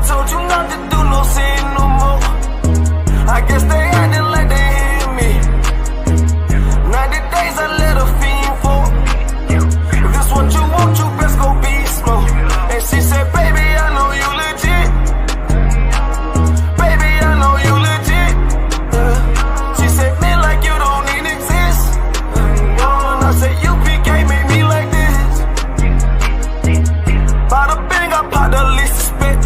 told you not to do no sin no more. I guess they acting like they hear me. 90 days I let a fiend for. If this what you want, you best go beast mode. And she said, baby, I know you legit. Baby, I know you legit. She said, man, like you don't even exist. And I said, UPK made me like this. Bada bing, I popped the least suspect.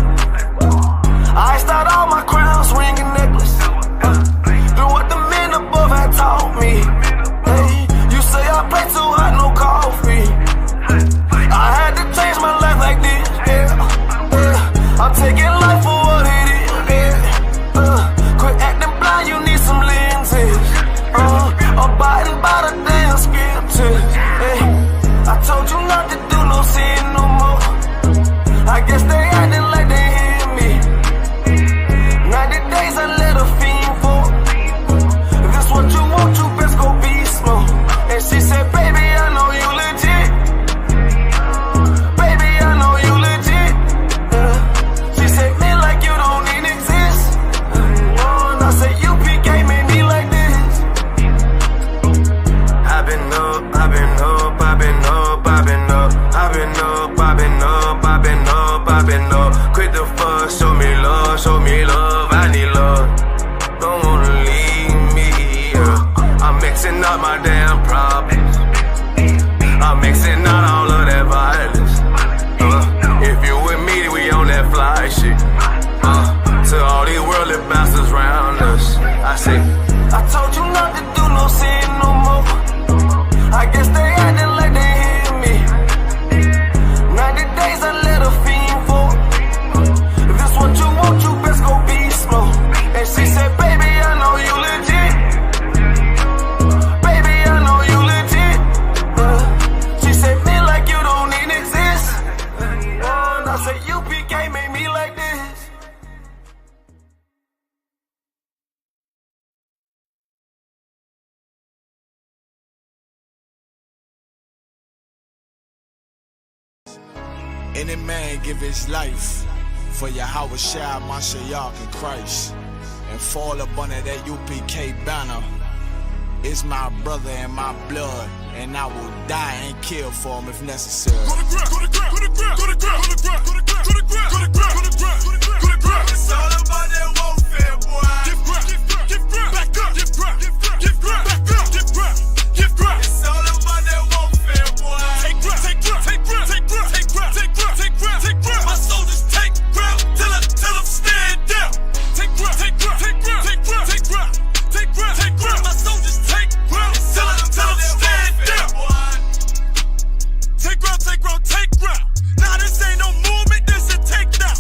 I start all my crowns, ring and necklace. Do what the men above had taught me. Hey, you say I play too hot, no coffee. I had to change my life like this, yeah. I'm taking life for what it is, yeah. Quit acting blind, you need some lenses. Abiding by the damn scriptures, hey. I told you not to do no sin no more. I guess they acting like they hear me. 90 days I let a fiend for. If this what you want, you best go beast mode. And she said, baby, I know you legit. Baby, I know you legit. She said, man, like you don't even exist. And I said, UPK made me like this. I've been up, I've been up, I've been up, I've been up, I've been up, I've been up, I've been up, I've been up. Quit the fuss, show me love, I need love. Don't wanna leave me, yeah. I'm mixing up my damn problems. I'm mixing out all of that violence. If you with me, we on that fly shit. To all these worldly bastards round us, I say, I told you not to do no sin no more. I guess they acting like they hear me. 90 days I let a fiend for. If this what you want, you best go beast mode. And she said, baby, I know you legit. Baby, I know you legit. She said, man, like you don't even exist. And I said, UPK made me like this. Any man give his life for Yahweh Shai, Mashiach, and Christ, and fall up under that UPK banner. It's my brother and my blood, and I will die and kill for him if necessary. Go to ground, go to ground, go to ground, go to ground, go to ground, go to ground, go to ground, go to ground, go to ground, go to ground. It's all about that warfare, boy. Give ground, give ground, back up, give ground, give ground, back up, give ground, give ground. It's all about that warfare, boy. Take ground, take ground, take ground, take ground, take ground, take ground, take ground, take ground. My soldiers take ground till them stand down. Take ground, take ground, take ground, take ground, take ground, take ground, take ground. My soldiers take ground till them stand down. Take ground, take ground, take ground. Nah, this ain't no movement, this a takedown.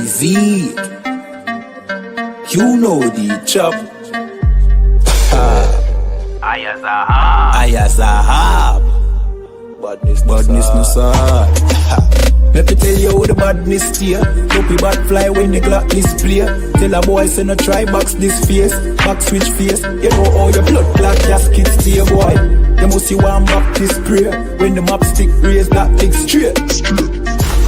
Z, you know the chop. Ayazahab. Badness no sir. Let me tell you how the badness steer. Dopey bad fly when the clock display. Tell a boy say no try box this face. Back switch face. You know how your blood clot casket stay boy. You must see one back this prayer. When the map stick raise that thing straight.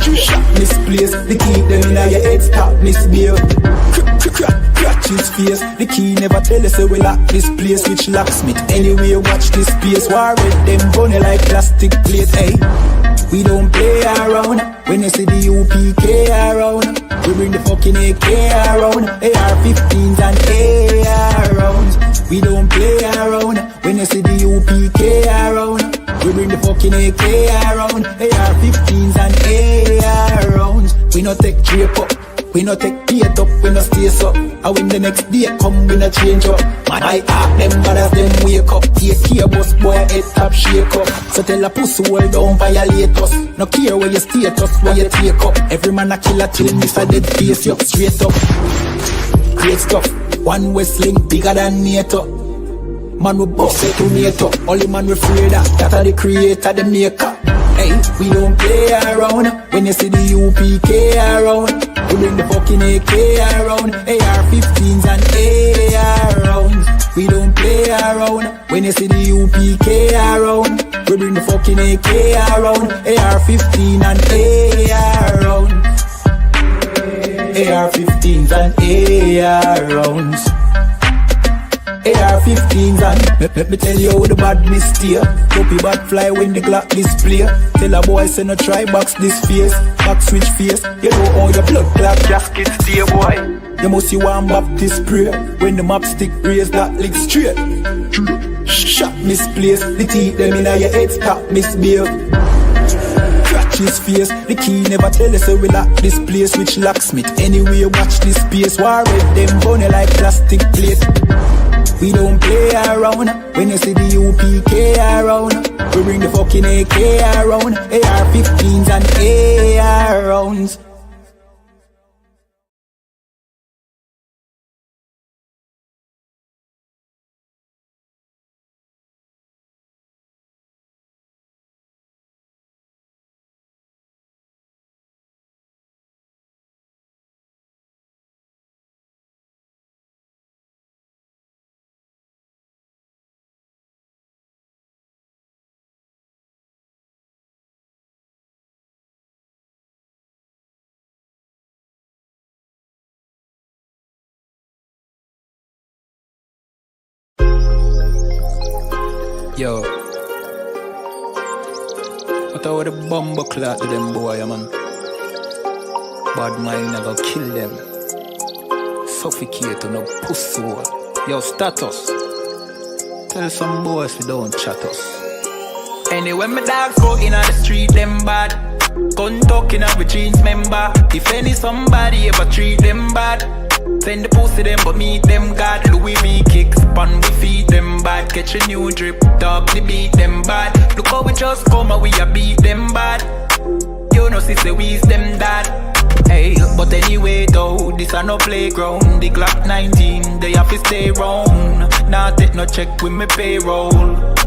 Shot misplaced, the key them in your head stop misbehaved. Crack his face, the key never tell us so we lock this place. Which locksmith, anyway watch this space. War with them bunny like plastic plate, hey. We don't play around, when you see the UPK around. We bring the fucking AK around, AR-15s and AR rounds. We don't play around, when you see the UPK around. We bring the fucking AK around, AR-15s and AR rounds. We no take drape up, we no take beat up, we no stay up. And when the next day come, we no change up. Man, I ask them brothers, them wake up. Take bus boy, head top shake up. So tell a pussy hold down, violate us. No care where you status, where you take up. Every man a killer till miss a dead face, you straight up. Great stuff, one Westling bigger than NATO. Man we boss it to NATO. Only man we afraid of, that are the creator, the maker. Hey, we don't play around. When you see the UPK around, we bring the fucking AK around, AR-15s and AR rounds. We don't play around. When you see the UPK around, we bring the fucking AK around, AR-15 and AR rounds. AR-15s and AR rounds. AR-15s and let me tell you how the badness steer. Dopey bad fly when the clock display. Tell a boy say no try box this face. Back switch face. You know how your blood clot casket stay boy. You must see one Baptist prayer. When the map stick raise that lick straight. Shot misplaced. The teeth them in your head stop misbehaved. Crack his face. The key never tell us so we lock this place. Which locksmith anyway watch this space. War with them bunny like plastic plate. We don't play around. When you see the UPK around, we bring the fucking AK around, AR-15s and AR rounds. Yo, what about the bomber clot to them boy, man? Bad mind never kill them. Suffocate on a pussy. Yo, status. Tell some boys we don't chat us. Anyway, my dogs go in on the street, them bad. Gun talking up with jeans member. If any somebody ever treat them bad, send the pussy them but meet them God. Louis V kicks pan we feed them bad. Catch a new drip, doubly beat them bad. Look how we just come and we a beat them bad. You know sister we's them dad. Hey, but anyway though, this a no playground. The Glock 19, they have to stay round. Nah take no check with me payroll.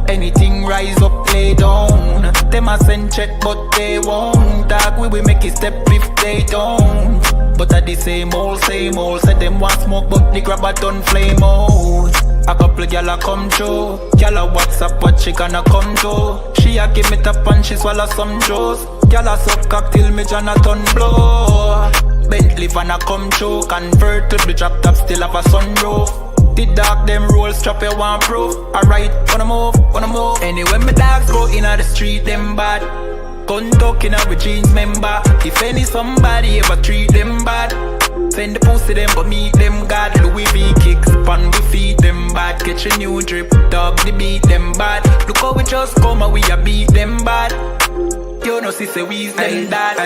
Anything rise up, lay down. Them a send check but they won't. Dog we make it step if they don't. But at the same old, said them want smoke but the grab a done flame out. A couple gyal a come through. Gyal a WhatsApp what she gonna come to. She a give me tap and she swallow some juice. Gyal a suck cock till me Jonathan blow. Bentley van a come through. Convert to the drop top still have a sunroof. The dog them roll strap you want proof. Alright, wanna move. Anyway my dogs go in the street them bad. Gun talking up with jeans member. If any somebody ever treat them bad, send the pussy them but meet them God. Louis V kicks pan we feed them bad. Catch a new drip, doubly beat them bad. Look how we just come and we a beat them bad. You know sister we's them dad.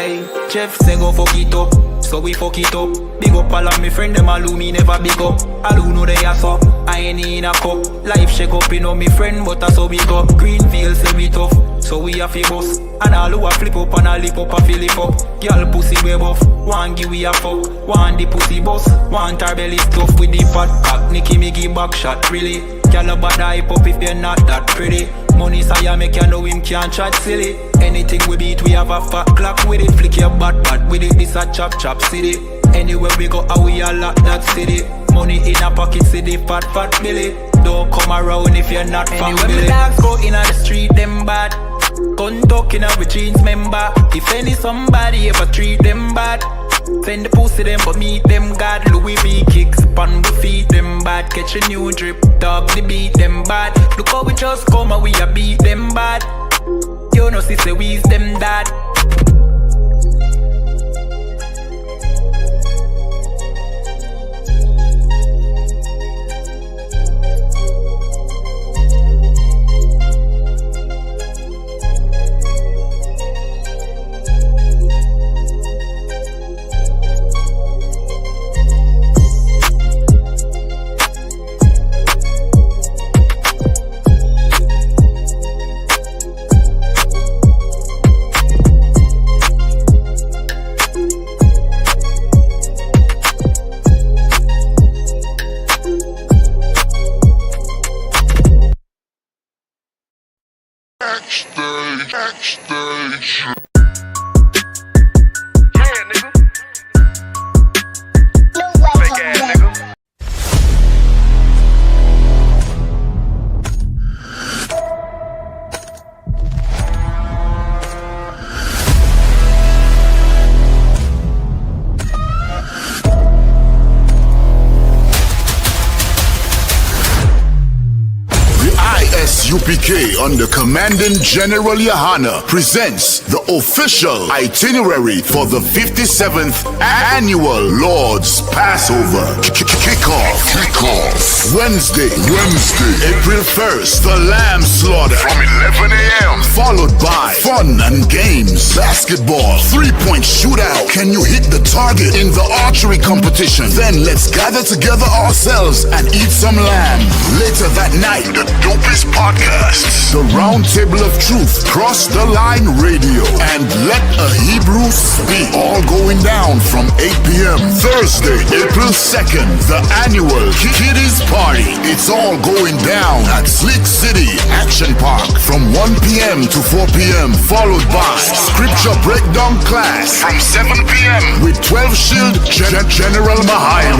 Jeff say go fuck it up, so we fuck it up. Big up all of me friend them all who me never big up. All who know they are so, I ain't in a cup. Life shake up, you know me friend but I so big up. Greenfield say me tough, so we have a bus. And all who a flip up and a lip up a fill it up. Girl pussy way buff, one give we a fuck. One the pussy bus, one her belly stuff with the fat cock. Nicky me give back shot, really. Girl a bad hype up if you're not that pretty. Money say make you know him can't chat silly. Anything we beat we have a fat clock with it. Flick your bad with it, this a chop city. Anywhere we go, how we a lock that city. Money in a pocket, see the fat Billy. Don't come around if you're not family. Anywhere the dogs go in the street, them bad. Gun talking with jeans member. If any somebody ever treat them bad, send the pussy them but meet them God. Louis V kicks pan we feed them bad. Catch a new drip, dog the beat them bad. Look how we just come and we a beat them bad. You know sister we's them dad. Backstage. ISUPK under Commanding General Yohana presents the official itinerary for the 57th Annual Lord's Passover. Kickoff. Wednesday, April 1st, the Lamb Slaughter from 11 a.m. Followed by fun and games, basketball, 3-point shootout. Can you hit the target in the archery competition? Then let's gather together ourselves and eat some lamb. Later that night, the dopest podcasts, the Round Table of Truth, Cross the Line Radio, and Let a Hebrew Speak. All going down from 8 p.m. Thursday, April 2nd, the annual Kiddies Party. It's all going down at Slick City Action Park from 1 p.m. to 4 p.m. Followed by Scripture Breakdown Class from 7 p.m. with 12 Shield General Mahayim.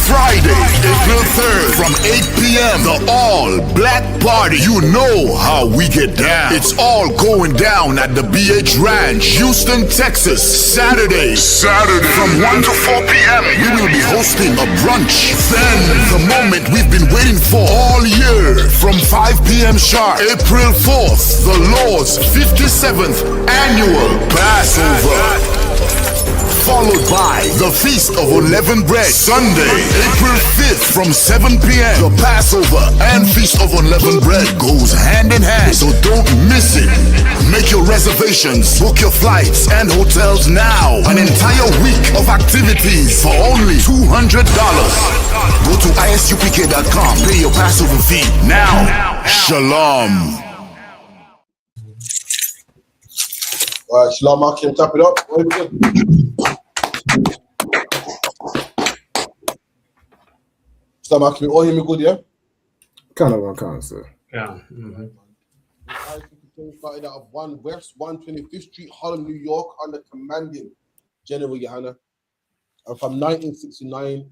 Friday, April 3rd from 8 p.m. The all-black party. You know how we get down. It's all going down at the BH Ranch, Houston, Texas. Saturday from 1 to 4 p.m. we will be hosting a brunch. Then the moment we've been waiting for all year from 5 p.m. sharp, April 4th, the Lord's 57th Annual Passover. Followed by the Feast of Unleavened Bread. Sunday, April 5th from 7 p.m. The Passover and Feast of Unleavened Bread goes hand in hand, so don't miss it. Make your reservations, book your flights and hotels now. An entire week of activities for only $200. Go to ISUPK.com, pay your Passover fee now. Shalom. Alright, Shalom, I can tap it up. Shalom, I can all hear me good, yeah? Kind of, sir. Yeah. I started out of 1 West 125th Street, Harlem, New York, under Commanding General Yohana. And from 1969,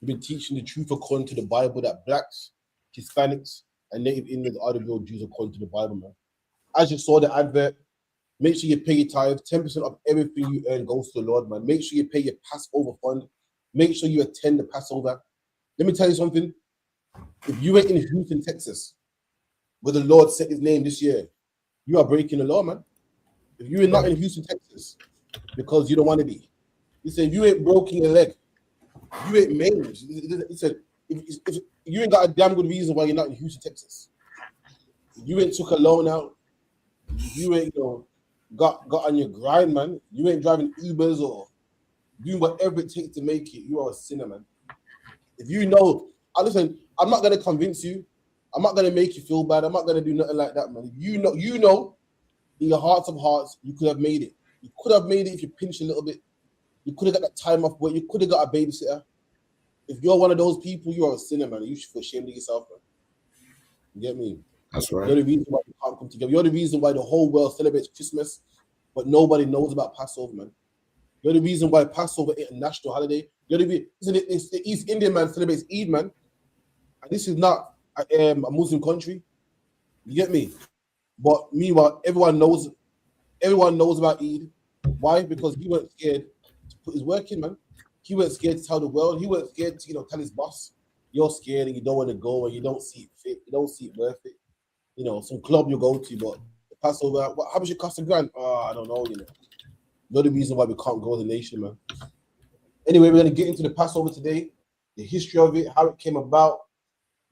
we've been teaching the truth according to the Bible that blacks, Hispanics, and Native Indians are the real Jews according to the Bible, man. As you saw the advert, make sure you pay your tithe. 10% of everything you earn goes to the Lord, man. Make sure you pay your Passover fund. Make sure you attend the Passover. Let me tell you something. If you ain't in Houston, Texas, where the Lord set his name this year, you are breaking the law, man. If you are not in Houston, Texas, because you don't want to be. He said, if you ain't broken your leg, you ain't maimed. He said, if you ain't got a damn good reason why you're not in Houston, Texas. If you ain't took a loan out, you ain't, got on your grind, man. You ain't driving Ubers or doing whatever it takes to make it. You are a sinner, man. If you know, listen, I'm not going to convince you I'm not gonna make you feel bad. I'm not gonna do nothing like that, man. You know, in your hearts of hearts, you could have made it. You could have made it if you pinched a little bit. You could have got that time off work. You could have got a babysitter. If you're one of those people, you are a sinner, man. You should feel ashamed of yourself, man. You get me? That's You're right. the reason why we can't come together. You're the reason why the whole world celebrates Christmas, but nobody knows about Passover, man. You're the reason why Passover is a national holiday. You're the reason it's the East Indian man celebrates Eid, man. And this is not a Muslim country. You get me? But meanwhile, everyone knows about Eid. Why? Because he weren't scared to put his work in, man. He weren't scared to tell the world. He weren't scared to, tell his boss, you're scared and you don't want to go and you don't see it fit. You don't see it worth it. Some club you go to, but Passover, how much it cost a grand? Oh, I don't know, Not the reason why we can't go as a nation, man. Anyway, we're going to get into the Passover today, the history of it, how it came about.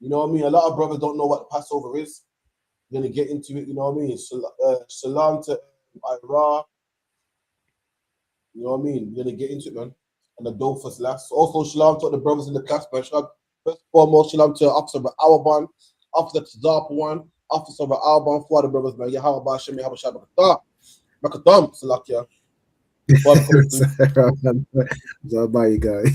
You know what I mean? A lot of brothers don't know what the Passover is. We're going to get into it, you know what I mean? Salam to Ira. You know what I mean? We're going to get into it, man. And the dough first last. Also, shalom to the brothers in the class, man. First and foremost, shalom to Officer Alban, Officer Tazap1, Officer Alban, for the brothers, man. Yahweh Bashem, Yahweh Shabbat. Makatam, Salakia. So bye, you guys.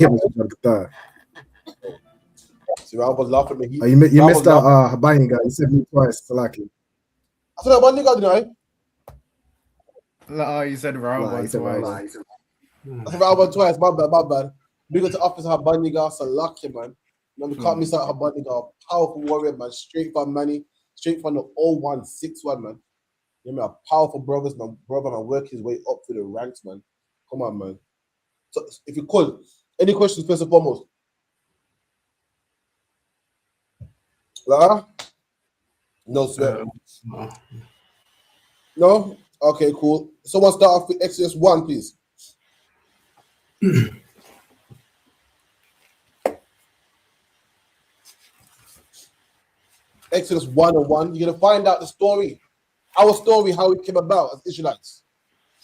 See, I was laughing at me. You missed out Habayin guy. You said me twice, Salaki. I said, one nigga, didn't Oh, you said Raul. He said Raul. I said Raul twice, my bad. Big up to Officer Habaniga, Salaki, man. We can't miss out Habaniga, powerful warrior, man. Straight from Manny, straight from the 0161, man. You know, a powerful brother, man, work his way up through the ranks, man. Come on, man. So, if you could, any questions first and foremost? Lara? No sweat. No? Okay, cool. Someone start off with Exodus 1, please. Exodus 1 and 1. You're going to find out the story. Our story, how it came about as Israelites.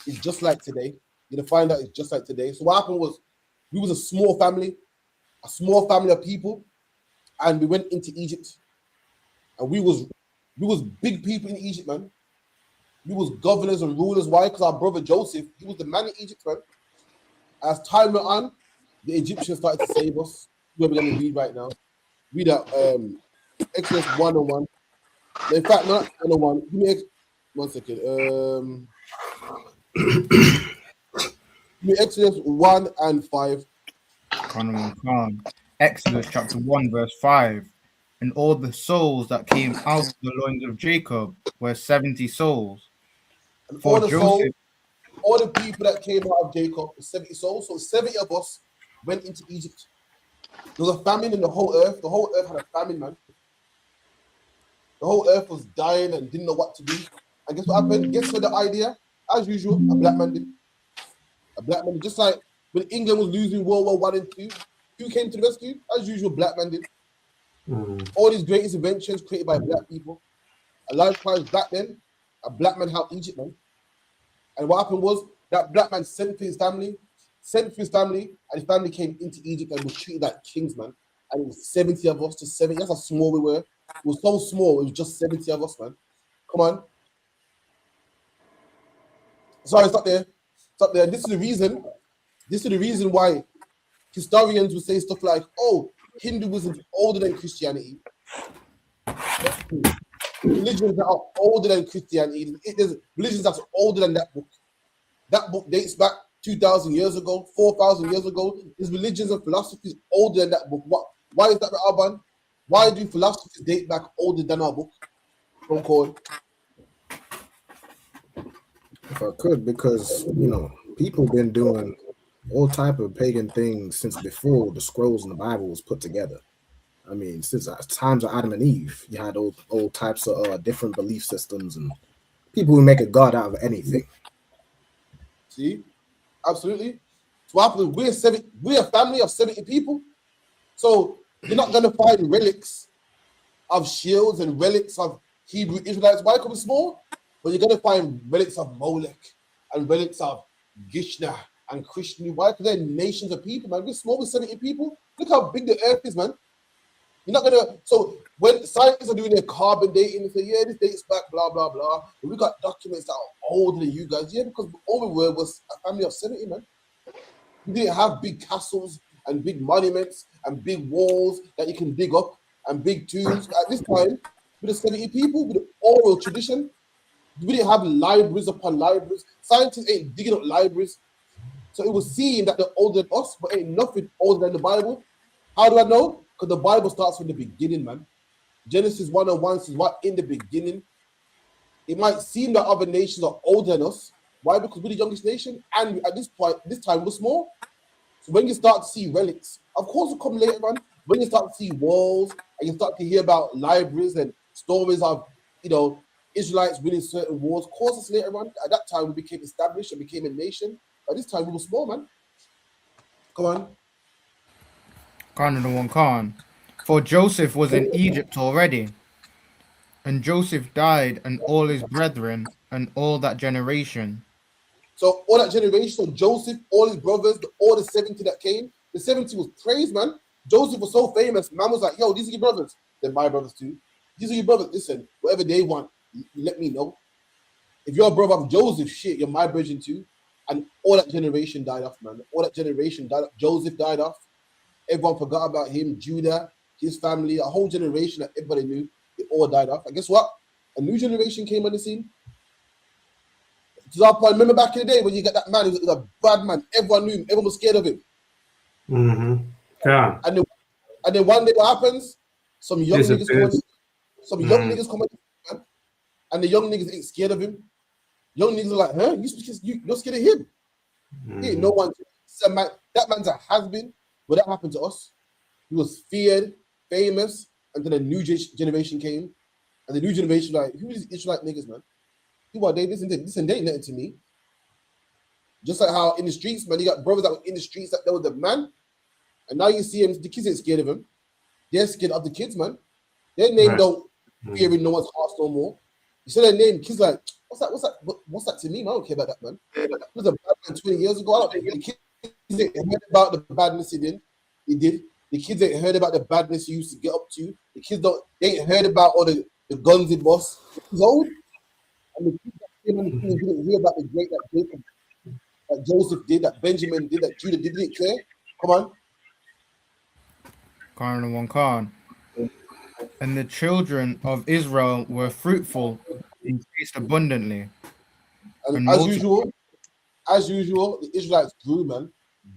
It's just like today. You're going to find out it's just like today. So what happened was, we was a small family of people, and we went into Egypt. And we was big people in Egypt, man. We was governors and rulers. Why? Because our brother Joseph, he was the man in Egypt, man. As time went on, the Egyptians started to save us. Where we're going to read right now. Read out Exodus 1 and 1. In fact, not 1 and 1. Give me 1 second. Give me Exodus 1 and 5. Exodus chapter 1, verse 5. And all the souls that came out of the loins of Jacob were 70 souls. And For all the Joseph, souls, all the people that came out of Jacob were 70 souls. So 70 of us went into Egypt. There was a famine in the whole earth. The whole earth had a famine, man. The whole earth was dying and didn't know what to do. And guess what happened? Guess what the idea? As usual, a black man did. A black man did. Just like when England was losing World War I and II, who came to the rescue? As usual, black man did. All these greatest inventions created by black people. And likewise, back then, a black man helped Egypt, man. And what happened was that black man sent for his family, and his family came into Egypt and was treated like kings, man. And it was 70 of us to 70. That's how small we were. It was so small, it was just 70 of us, man. Come on. Sorry, stop there. Stop there. This is the reason why historians would say stuff like, oh, Hinduism is older than Christianity. Religions that are older than Christianity. There's religions that's older than that book. That book dates back 2,000 years ago, 4,000 years ago. There's religions and philosophies older than that book. Why is that, Alban? Why do philosophies date back older than our book? Don't call. If I could, because people been doing all type of pagan things since before the scrolls in the Bible was put together. I mean, since times of Adam and Eve, you had all types of different belief systems and people who make a god out of anything. See, absolutely. So we're a family of 70 people. So you're not gonna find relics of shields and relics of Hebrew Israelites. Why? Because we're small. But you're gonna find relics of Molech and relics of Gishna and Krishna. Why? Because they're nations of people, man. We're small with 70 people. Look how big the earth is, man. You're not gonna. So when scientists are doing their carbon dating, they say, yeah, this dates back, blah, blah, blah. But we got documents that are older than you guys. Yeah, because all we were was a family of 70, man. We didn't have big castles and big monuments and big walls that you can dig up and big tombs. At this time, with the 70 people, with the oral tradition, we didn't have libraries upon libraries. Scientists ain't digging up libraries. So it was seen that they're older than us, but ain't nothing older than the Bible. How do I know? Because the Bible starts from the beginning, man. Genesis 1:1 says, what in the beginning? It might seem that other nations are older than us. Why? Because we're the youngest nation, and at this point, this time we're small. So when you start to see relics, of course it'll come later on. When you start to see walls and you start to hear about libraries and stories of, Israelites winning certain wars, of course it's later on. At that time we became established and became a nation. By this time we were small, man. Come on. Khan. For Joseph was in Egypt already, and Joseph died, and all his brethren, and all that generation. So all that generation, so Joseph, all his brothers, all the 70 that came, the 70 was praised, man. Joseph was so famous, man was like, yo, these are your brothers. They're my brothers too. These are your brothers. Listen, whatever they want, you let me know. If you're a brother of Joseph, shit, you're my virgin too. And all that generation died off, man. All that generation died off. Joseph died off. Everyone forgot about him. Judah, his family, a whole generation that everybody knew, they all died off. And guess what? A new generation came on the scene. To our point, remember back in the day when you got that man who was a bad man, everyone knew him, everyone was scared of him. Mm-hmm. Yeah. And then one day what happens? Some young niggas come on, man, and the young niggas ain't scared of him. Young niggas are like, huh? You're scared of him. Mm-hmm. He ain't no one. That man's a has-been. But that happened to us. He was feared, famous, and then a new generation came. And the new generation like, who is Israelite niggas, man? Who are they? This and they ain't nothing to me. Just like how in the streets, man, you got brothers that were in the streets that they were the man. And now you see him, the kids ain't scared of him. They're scared of the kids, man. Their name don't fear in no one's hearts no more. You say their name, kids like, what's that to me, man? I don't care about that, man. He was a bad man 20 years ago. The kids ain't heard about the badness he did. The kids ain't heard about the badness he used to get up to. The kids they ain't heard about all the guns he bust. He's old. And the kids that came on the scene didn't hear about the great that Jacob, that Joseph did, that Benjamin did, that Judah did. Didn't care. Come on. Khan. And the children of Israel were fruitful, increased abundantly. And as usual, the Israelites grew, man.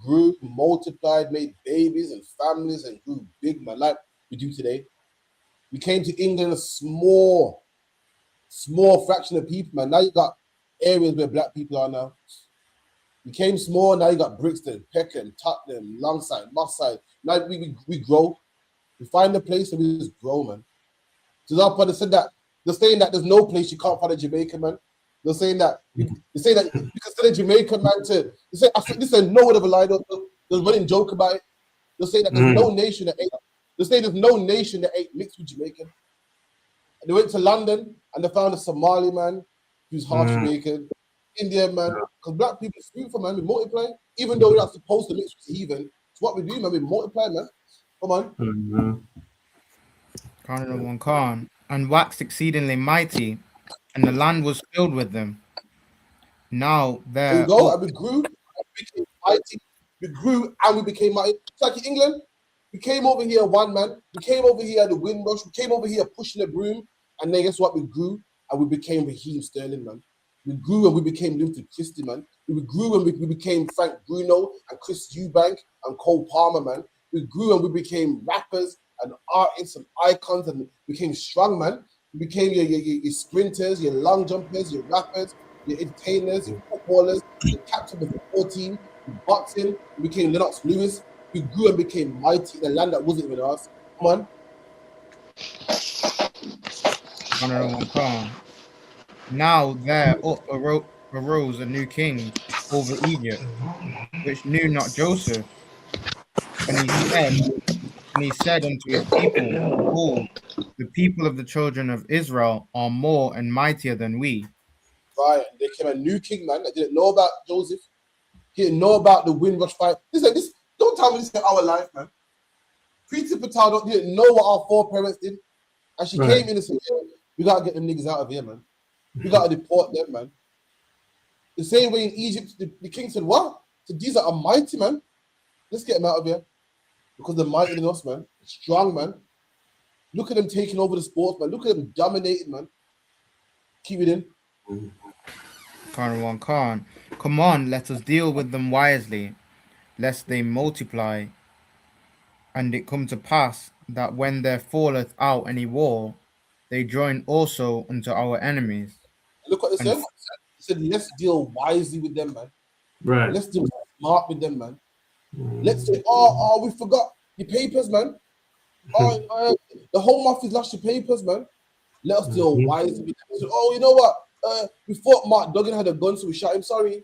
Grew, multiplied, made babies and families, and grew big, man, like we do today. We came to England a small fraction of people, man. Now you got areas where black people are now. We came small, now you got Brixton, Peckham, Tottenham, Longside, Mosside. Now we grow. We find a place and we just grow, man. So our partner said that they're saying that there's no place you can't find a Jamaican, man. They're saying that you can send a Jamaican man to. They say, I think this is no word of a lie. There's running joke about it. They're saying that there's no nation that ain't. They say there's no nation that ain't mixed with Jamaican. And they went to London and they found a Somali man who's half Jamaican, Indian man. Because black people is fruitful, man. We multiply, even though we're not supposed to mix with heathen. It's what we do, man. We multiply, man. Come on. Khan, and waxed exceedingly mighty, and the land was filled with them. Now There you go. And we grew, and we became mighty. We grew and we became mighty. It's like in England, we came over here one man. We came over here at the Windrush. We came over here pushing the broom, and then guess what? We grew and we became Raheem Sterling, man. We grew and we became Luther Christie, man. We grew and we became Frank Bruno and Chris Eubank and Cole Palmer, man. We grew and we became rappers and artists and icons and became strong, man. We became your sprinters, your long jumpers, your rappers, your entertainers, your footballers, your captain of the football team, your boxing. We became Lennox Lewis. We grew and became mighty in a land that wasn't even ours. Come on. Now there arose a new king over Egypt, which knew not Joseph. And he said unto his people, behold, the people of the children of Israel are more and mightier than we. Right, there came a new king, man, that didn't know about Joseph. He didn't know about the Windrush fight. This don't tell me this is our life, man. Priti Patel didn't know what our foreparents did. And she Right. came in and said, yeah, we gotta get them niggas out of here, man. We gotta deport them, man. The same way in Egypt, the king said, what? So these are mighty, man. Let's get them out of here. Because they're mightier than us, man. Strong, man. Look at them taking over the sports, man. Look at them dominating, man. Keep it in. Khan. Come on, let us deal with them wisely, lest they multiply. And it come to pass that when there falleth out any war, they join also unto our enemies. Look what they And said. They said, let's deal wisely with them, man. Right. Let's deal smart with them, man. Let's say, we forgot your papers, man. The Home Office lost your papers, man. Let us deal wisely with them. So, you know what? We thought Mark Duggan had a gun, so we shot him. Sorry.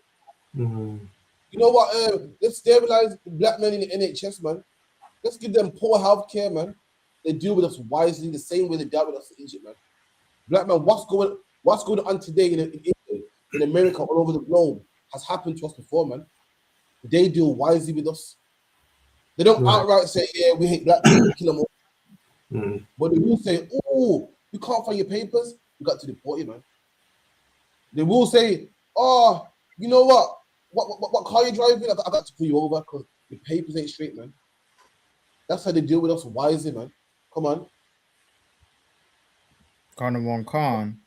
You know what? Let's stabilize the black men in the NHS, man. Let's give them poor health care, man. They deal with us wisely the same way they dealt with us in Egypt, man. Black man, what's going on today in England, in America, all over the globe has happened to us before, man. They deal wisely with us. They don't outright say, yeah, we hate black people, kill them all. But they will say, oh, you can't find your papers, we got to deport you, man. They will say, oh, you know what? What car you driving? I got to pull you over because the papers ain't straight, man. That's how they deal with us wisely, man. Come on. Khan.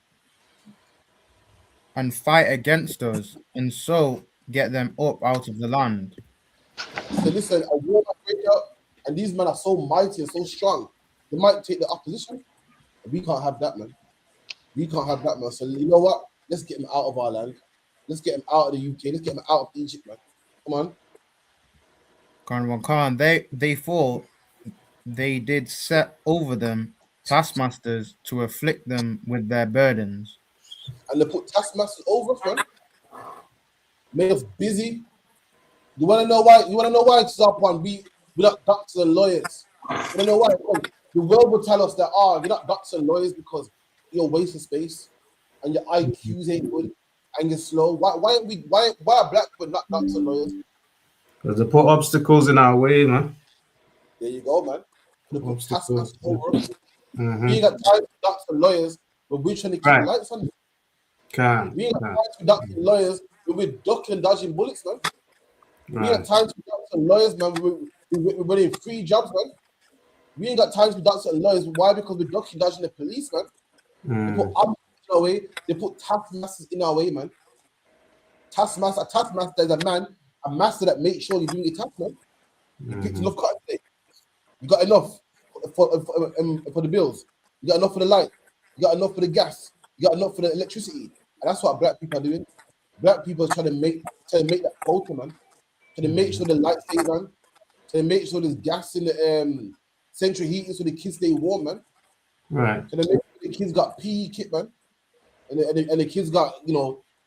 And fight against us, and so get them up out of the land. So listen, a war might break out, and these men are so mighty and so strong, they might take the opposition. We can't have that, man. We can't have that, man. So you know what? Let's get them out of our land. Let's get them out of the UK. Let's get them out of Egypt, man. Come on. Khan. They thought they did set over them taskmasters to afflict them with their burdens. And they put taskmasters over us, man. Made us busy. You want to know why? You want to know why it's up one? We not doctors and lawyers. You want to know why? Because the world will tell us that you're not doctors and lawyers because you're wasting space and your IQs ain't good and you're slow. Why are black people not doctors and lawyers? Because they put obstacles in our way, man. There you go, man. They put taskmasters over us. We Mm-hmm. ain't got time for doctors and lawyers, but we're trying to keep the lights on. We ain't got time for doctors and lawyers, but we're ducking and dodging bullets, man. We ain't got time to be doctors and lawyers, man. We're running 3 jobs, man. We ain't got time to be doctors and lawyers. Why? Because we're ducking, dodging the police, man. They put obstacles in our way. They put taskmasters in our way, man. A taskmaster is a master that makes sure you're doing your task, man. You picked enough cotton today. You got enough for the bills. You got enough for the light. You got enough for the gas. You got enough for the electricity. And that's what black people are doing. Black people are trying to make that quota, man. Trying to make sure the lights stay on. Trying to make sure there's gas in the central heating so the kids stay warm, man. Right. Trying to make sure the kids got PE kit, man. And the kids got,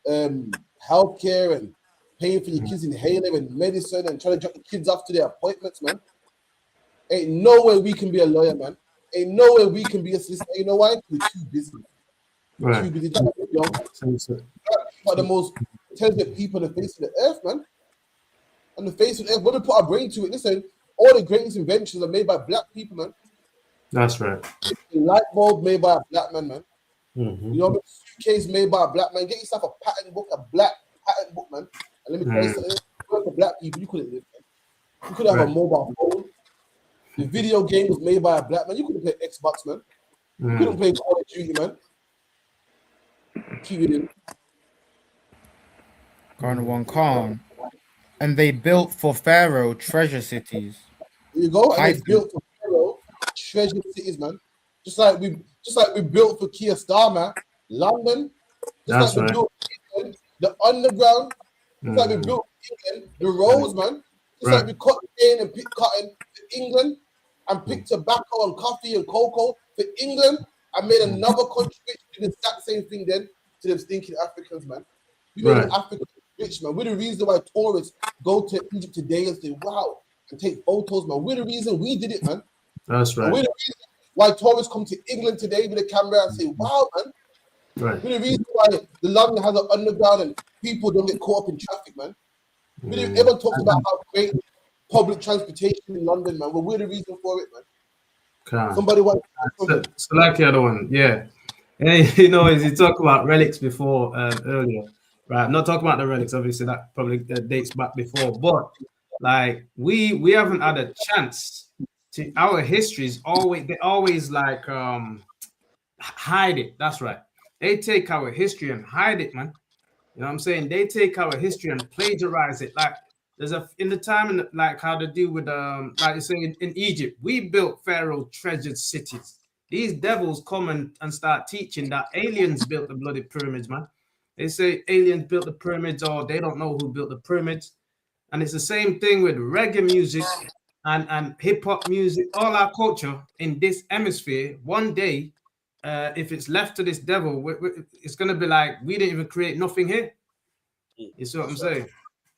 healthcare and paying for your kids' inhaler and medicine and trying to drop the kids off to their appointments, man. Ain't no way we can be a lawyer, man. Ain't no way we can be a solicitor. You know why? We're too busy. Right. Too busy. Are the most intelligent people on the face of the earth, man. On the face of the earth, when we put our brain to it, listen, all the greatest inventions are made by black people, man. That's right. The light bulb made by a black man, man. Mm-hmm. You know, the suitcase made by a black man. Get yourself a patent book, a black patent book, man. And let me tell you something. For black people, you couldn't live, man. You could have a mobile phone. The video game was made by a black man. You couldn't play Xbox, man. You couldn't play Call of Duty, man. Keep it in. Khan. And they built for Pharaoh treasure cities. There you go. And they built for Pharaoh treasure cities, man. Just like we built for Keir Starmer, London. Just like we built England, the underground. Just like we built England, the roads, man. Just like we cut cane and picked cotton for England and picked tobacco and coffee and cocoa for England and made another country which did the exact same thing then to them stinking Africans, man. We made Africans rich, man. We're the reason why tourists go to Egypt today and say, wow, and take photos, man. We're the reason we did it, man. That's right. And we're the reason why tourists come to England today with a camera and say, wow, man. Right. We're the reason why the London has an underground and people don't get caught up in traffic, man. Everyone talks about how great public transportation in London, man. Well, we're the reason for it, man. Somebody want something? So like the other one, yeah. And you know, as you talk about relics before earlier, right? Not talking about the relics, obviously that probably dates back before, but like we haven't had a chance to. Our history is always like hide it. That's right. They take our history and hide it, man. You know what I'm saying? They take our history and plagiarize it. Like there's in the time like how to do with like you say in Egypt, we built Pharaoh treasured cities. These devils come and start teaching that aliens built the bloody pyramids, man. They say aliens built the pyramids, or they don't know who built the pyramids. And it's the same thing with reggae music and hip-hop music, all our culture in this hemisphere. One day, if it's left to this devil, it's going to be like we didn't even create nothing here. You see what I'm saying?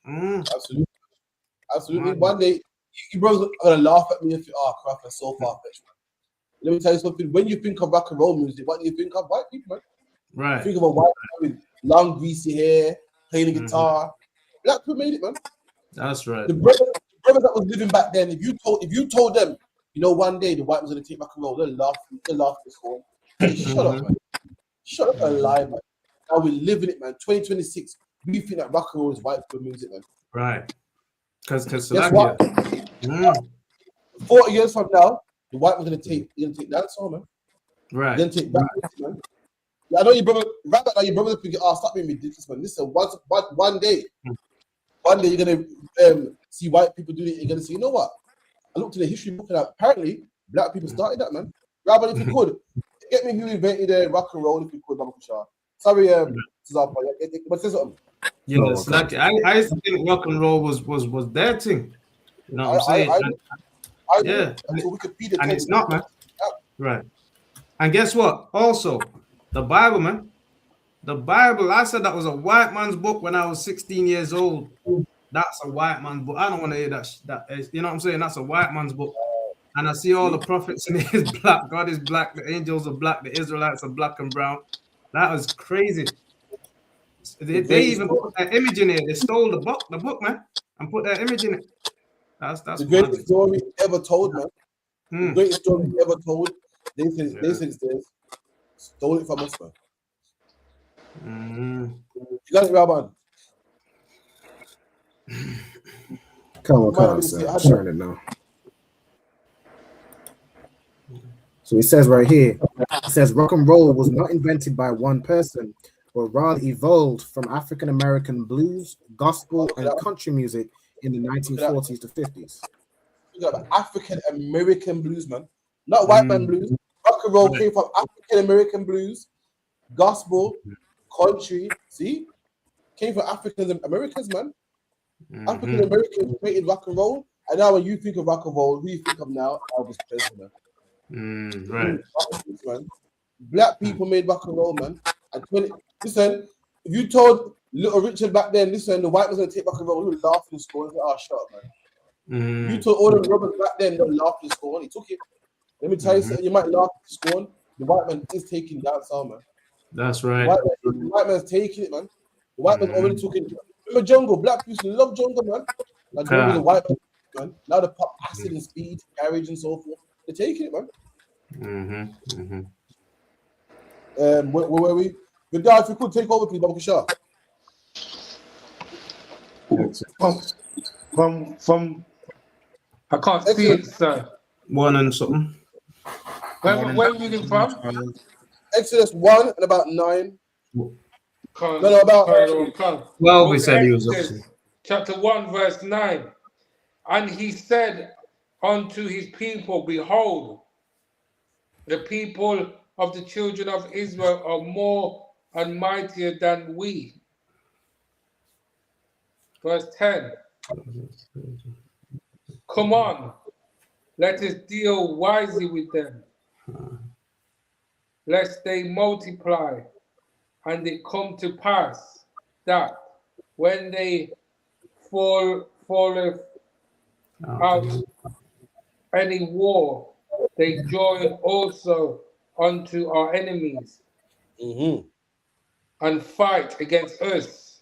Absolutely. Absolutely. One day, you brothers are going to laugh at me if you are crap and so far-fetched, man. Let me tell you something. When you think of rock and roll music, what do you think of? White people, man. Right. You think of a white man with long, greasy hair, playing the guitar. Black people made it, man. That's right. The brothers that was living back then, if you told them, you know, one day the white was going to take rock and roll, they'll laugh this whole. Hey, shut up, man. Shut up and lie, man. Now we're living it, man. 2026. We think that rock and roll is white people music, man. Right. Because guess what? 40 years from now, the white was going to take that song, man. Right. Then take that, man. Yeah, I know your brother. Right now, your brother thinking, "Oh, stop being ridiculous, man." Listen, one day you're gonna see white people do it. You're gonna say, "You know what?" I looked in the history book and apparently black people started that, man. Rabbi, if you could get me who invented rock and roll, if you could, Mama Kushar. Sorry, but say something. Yeah, it's like I used to think rock and roll was their thing. You know what I'm saying? Yeah, and it's not, man. Right. And guess what? Also, the Bible, man. The Bible, I said that was a white man's book when I was 16 years old. That's a white man's book. I don't want to hear that you know what I'm saying? That's a white man's book. And I see all the prophets in it is black. God is black. The angels are black. The Israelites are black and brown. That was crazy. They even put that image in here. They stole the book, man, and put that image in it. That's the greatest story ever told, man. The greatest story ever told. They said stole it from us, man. You got it, Rabban. Come on, sir. I'm sharing it now. So it says right here, it says rock and roll was not invented by one person, but rather evolved from African American blues, gospel, and country music in the 1940s to 50s. You got African American blues, man, not white man blues. Rock and roll came from African American blues, gospel, country. See, came from African Americans, man. African Americans created rock and roll, and now when you think of rock and roll, who you think of now? Elvis Presley, man. Right. Man. Black people made rock and roll, man. And listen, if you told Little Richard back then, listen, the white was gonna take rock and roll, he would laugh in school and say, "Oh, shut up, man." You told all the robbers back then, they laugh in school, and he took it. Let me tell you something, you might laugh in school. The white man is taking that sound, man. That's right. The white man's taking it, man. The white man already took it. Remember jungle? Black people love jungle, man. Like jungle, the white man. Now they pop acid and speed, garage and so forth. They're taking it, man. Where were we? But Dad, if you could take over, please, Baba Kushar. From I can't see it, sir. 1 and something. Where are you reading from? Exodus 1 and about 9. No, about 12. We said he was up to. Chapter 1, verse 9. And he said unto his people, behold, the people of the children of Israel are more and mightier than we. Verse 10. Come on, let us deal wisely with them, lest they multiply, and it come to pass that when they falleth out any war, they join also unto our enemies and fight against us,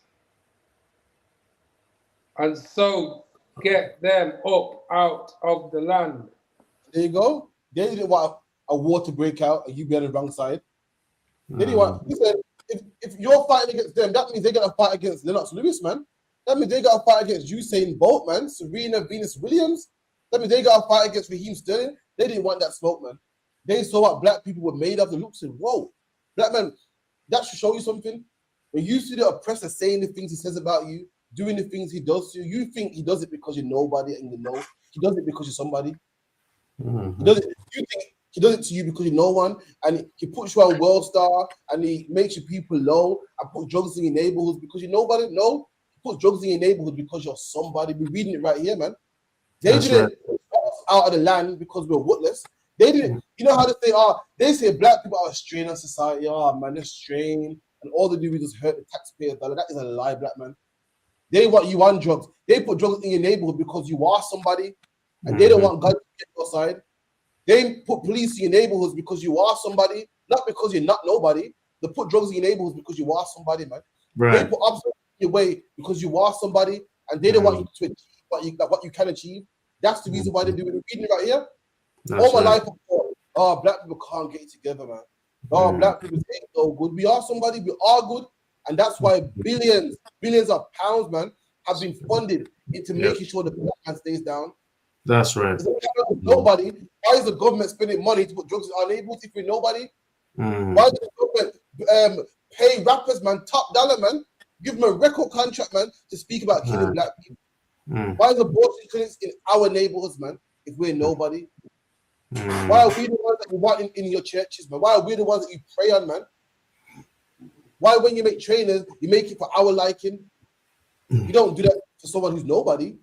and so get them up out of the land. There you go. They didn't want a war to break out and you be on the wrong side. They didn't want. Listen, if you're fighting against them, that means they're gonna fight against Lennox Lewis, man. That means they gotta fight against Usain Bolt, man. Serena Venus Williams. That means they gotta fight against Raheem Sterling. They didn't want that smoke, man. They saw what black people were made of and looked and whoa, black man. That should show you something. When you see the oppressor saying the things he says about you, doing the things he does to you, you think he does it because you're nobody and you know he does it because you're somebody. He does it. You think he does it to you because you're no one, and he puts you on World Star and he makes your people low and put drugs in your neighborhoods because you're nobody. No, he puts drugs in your neighborhood because you're somebody. We're reading it right here, man. They didn't put us out of the land because we're wootless. They didn't. You know how they say, they say black people are a strain on society. Oh man, they're strain, and all they do is just hurt the taxpayers' dollar. That is a lie, black man. They want you on drugs. They put drugs in your neighborhood because you are somebody, and they don't want God to get your side. They put police in your neighborhoods because you are somebody, not because you're not nobody. They put drugs in your neighborhoods because you are somebody, man. They put obstacles in your way because you are somebody, and they don't want you to achieve what you can achieve. That's the reason why they do it. Reading it right here. All my life, black people can't get it together, man. Black people ain't so good. We are somebody, we are good, and that's why billions of pounds, man, have been funded into making sure the black man stays down. That's right. Nobody. Why is the government spending money to put drugs in our neighborhoods if we're nobody? Why does the government pay rappers, man, top dollar, man, give them a record contract, man, to speak about killing black people? Why is abortion clinics in our neighborhoods, man, if we're nobody? Why are we the ones that you want in your churches, man? Why are we the ones that you pray on, man? Why, when you make trainers, you make it for our liking? You don't do that for someone who's nobody.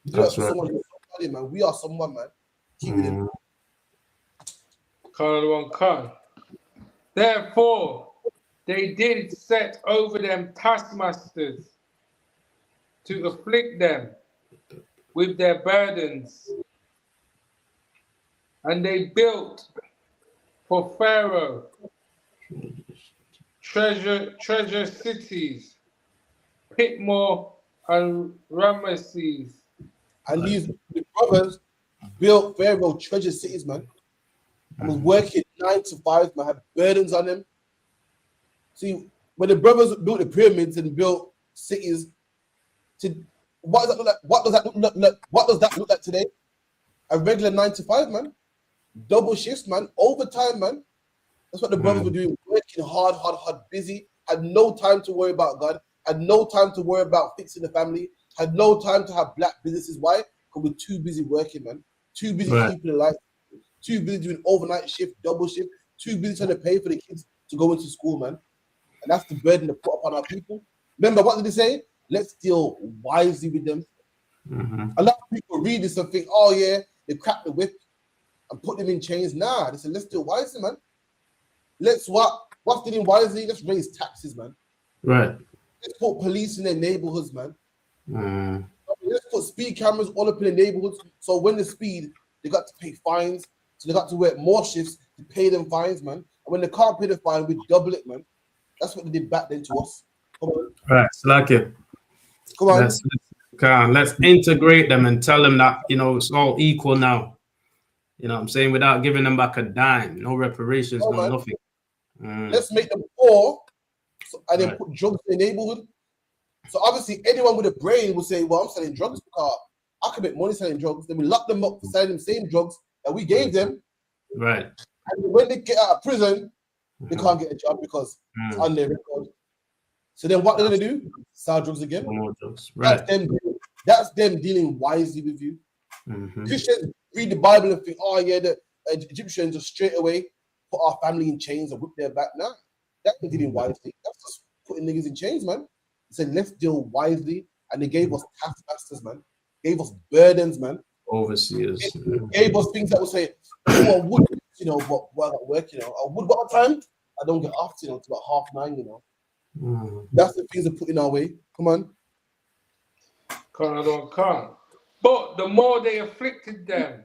You do that for someone who's somebody, man. We are someone, man. Keep it in. Therefore, they did set over them taskmasters to afflict them with their burdens. And they built for Pharaoh treasure cities, Pitmore and Ramesses. And these brothers built Pharaoh treasure cities, man. And was working 9 to 5, man, had burdens on them. See, when the brothers built the pyramids and built cities, what does that look like? What does that look like today? A regular 9 to 5, man. Double shifts, man. Overtime, man. That's what the brothers were doing. Working hard, busy. Had no time to worry about God. Had no time to worry about fixing the family. Had no time to have black businesses. Why? Because we're too busy working, man. Too busy keeping the life. Too busy doing overnight shift, double shift. Too busy trying to pay for the kids to go into school, man. And that's the burden to put upon our people. Remember, what did they say? Let's deal wisely with them. A lot of people read this and think, oh yeah, they cracked the whip and put them in chains. Nah, they said, let's deal wisely, man. What's dealing wisely? Let's raise taxes, man. Right. Let's put police in their neighborhoods, man. Let's put speed cameras all up in the neighborhoods. So when they speed, they got to pay fines. So they got to work more shifts to pay them fines, man. And when they can't pay the fine, we double it, man. That's what they did back then to us. Come on. Right, Slacky. Come on. Let's integrate them and tell them that, it's all equal now. You know what I'm saying? Without giving them back a dime. No reparations, nothing. Let's make them poor and then put drugs in the neighborhood. So obviously anyone with a brain will say, well, I'm selling drugs because I can make money selling drugs. Then we lock them up for selling the same drugs that we gave them. Right. And when they get out of prison, they can't get a job because it's on their record. So then what they're going to do? Sell drugs again. More drugs. Right. That's them dealing wisely with you. Christians read the Bible and think, oh yeah, the Egyptians just straight away put our family in chains and whip their back. Nah, that's not dealing wisely. That's just putting niggas in chains, man. They said, let's deal wisely. And they gave us taskmasters, man. Gave us burdens, man. Overseers. Gave us things that would say, oh, I would, but while at work, I would, what time? I don't get off, till about 9:30, That's the things they put in our way. Come on. Can't. But the more they afflicted them,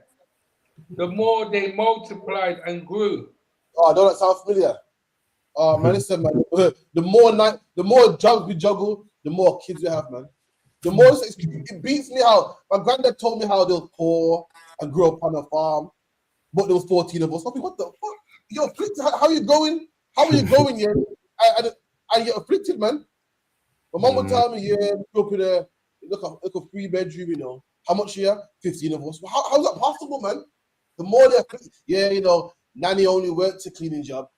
the more they multiplied and grew. Oh, don't that sound familiar? Oh, man, listen, man. The more drugs we juggle, the more kids we have, man. The more it beats me how my granddad told me how they were poor and grew up on a farm. but there was 14 of us. I mean, what the fuck? You're afflicted. How are you going? How are you going, yeah? And you're afflicted, man. My mum would tell me, yeah, we grew up in a look a 3-bedroom, you know. How much here? 15 of us. How's that possible, man? The more they're afflicted, yeah, you know, Nanny only worked a cleaning job,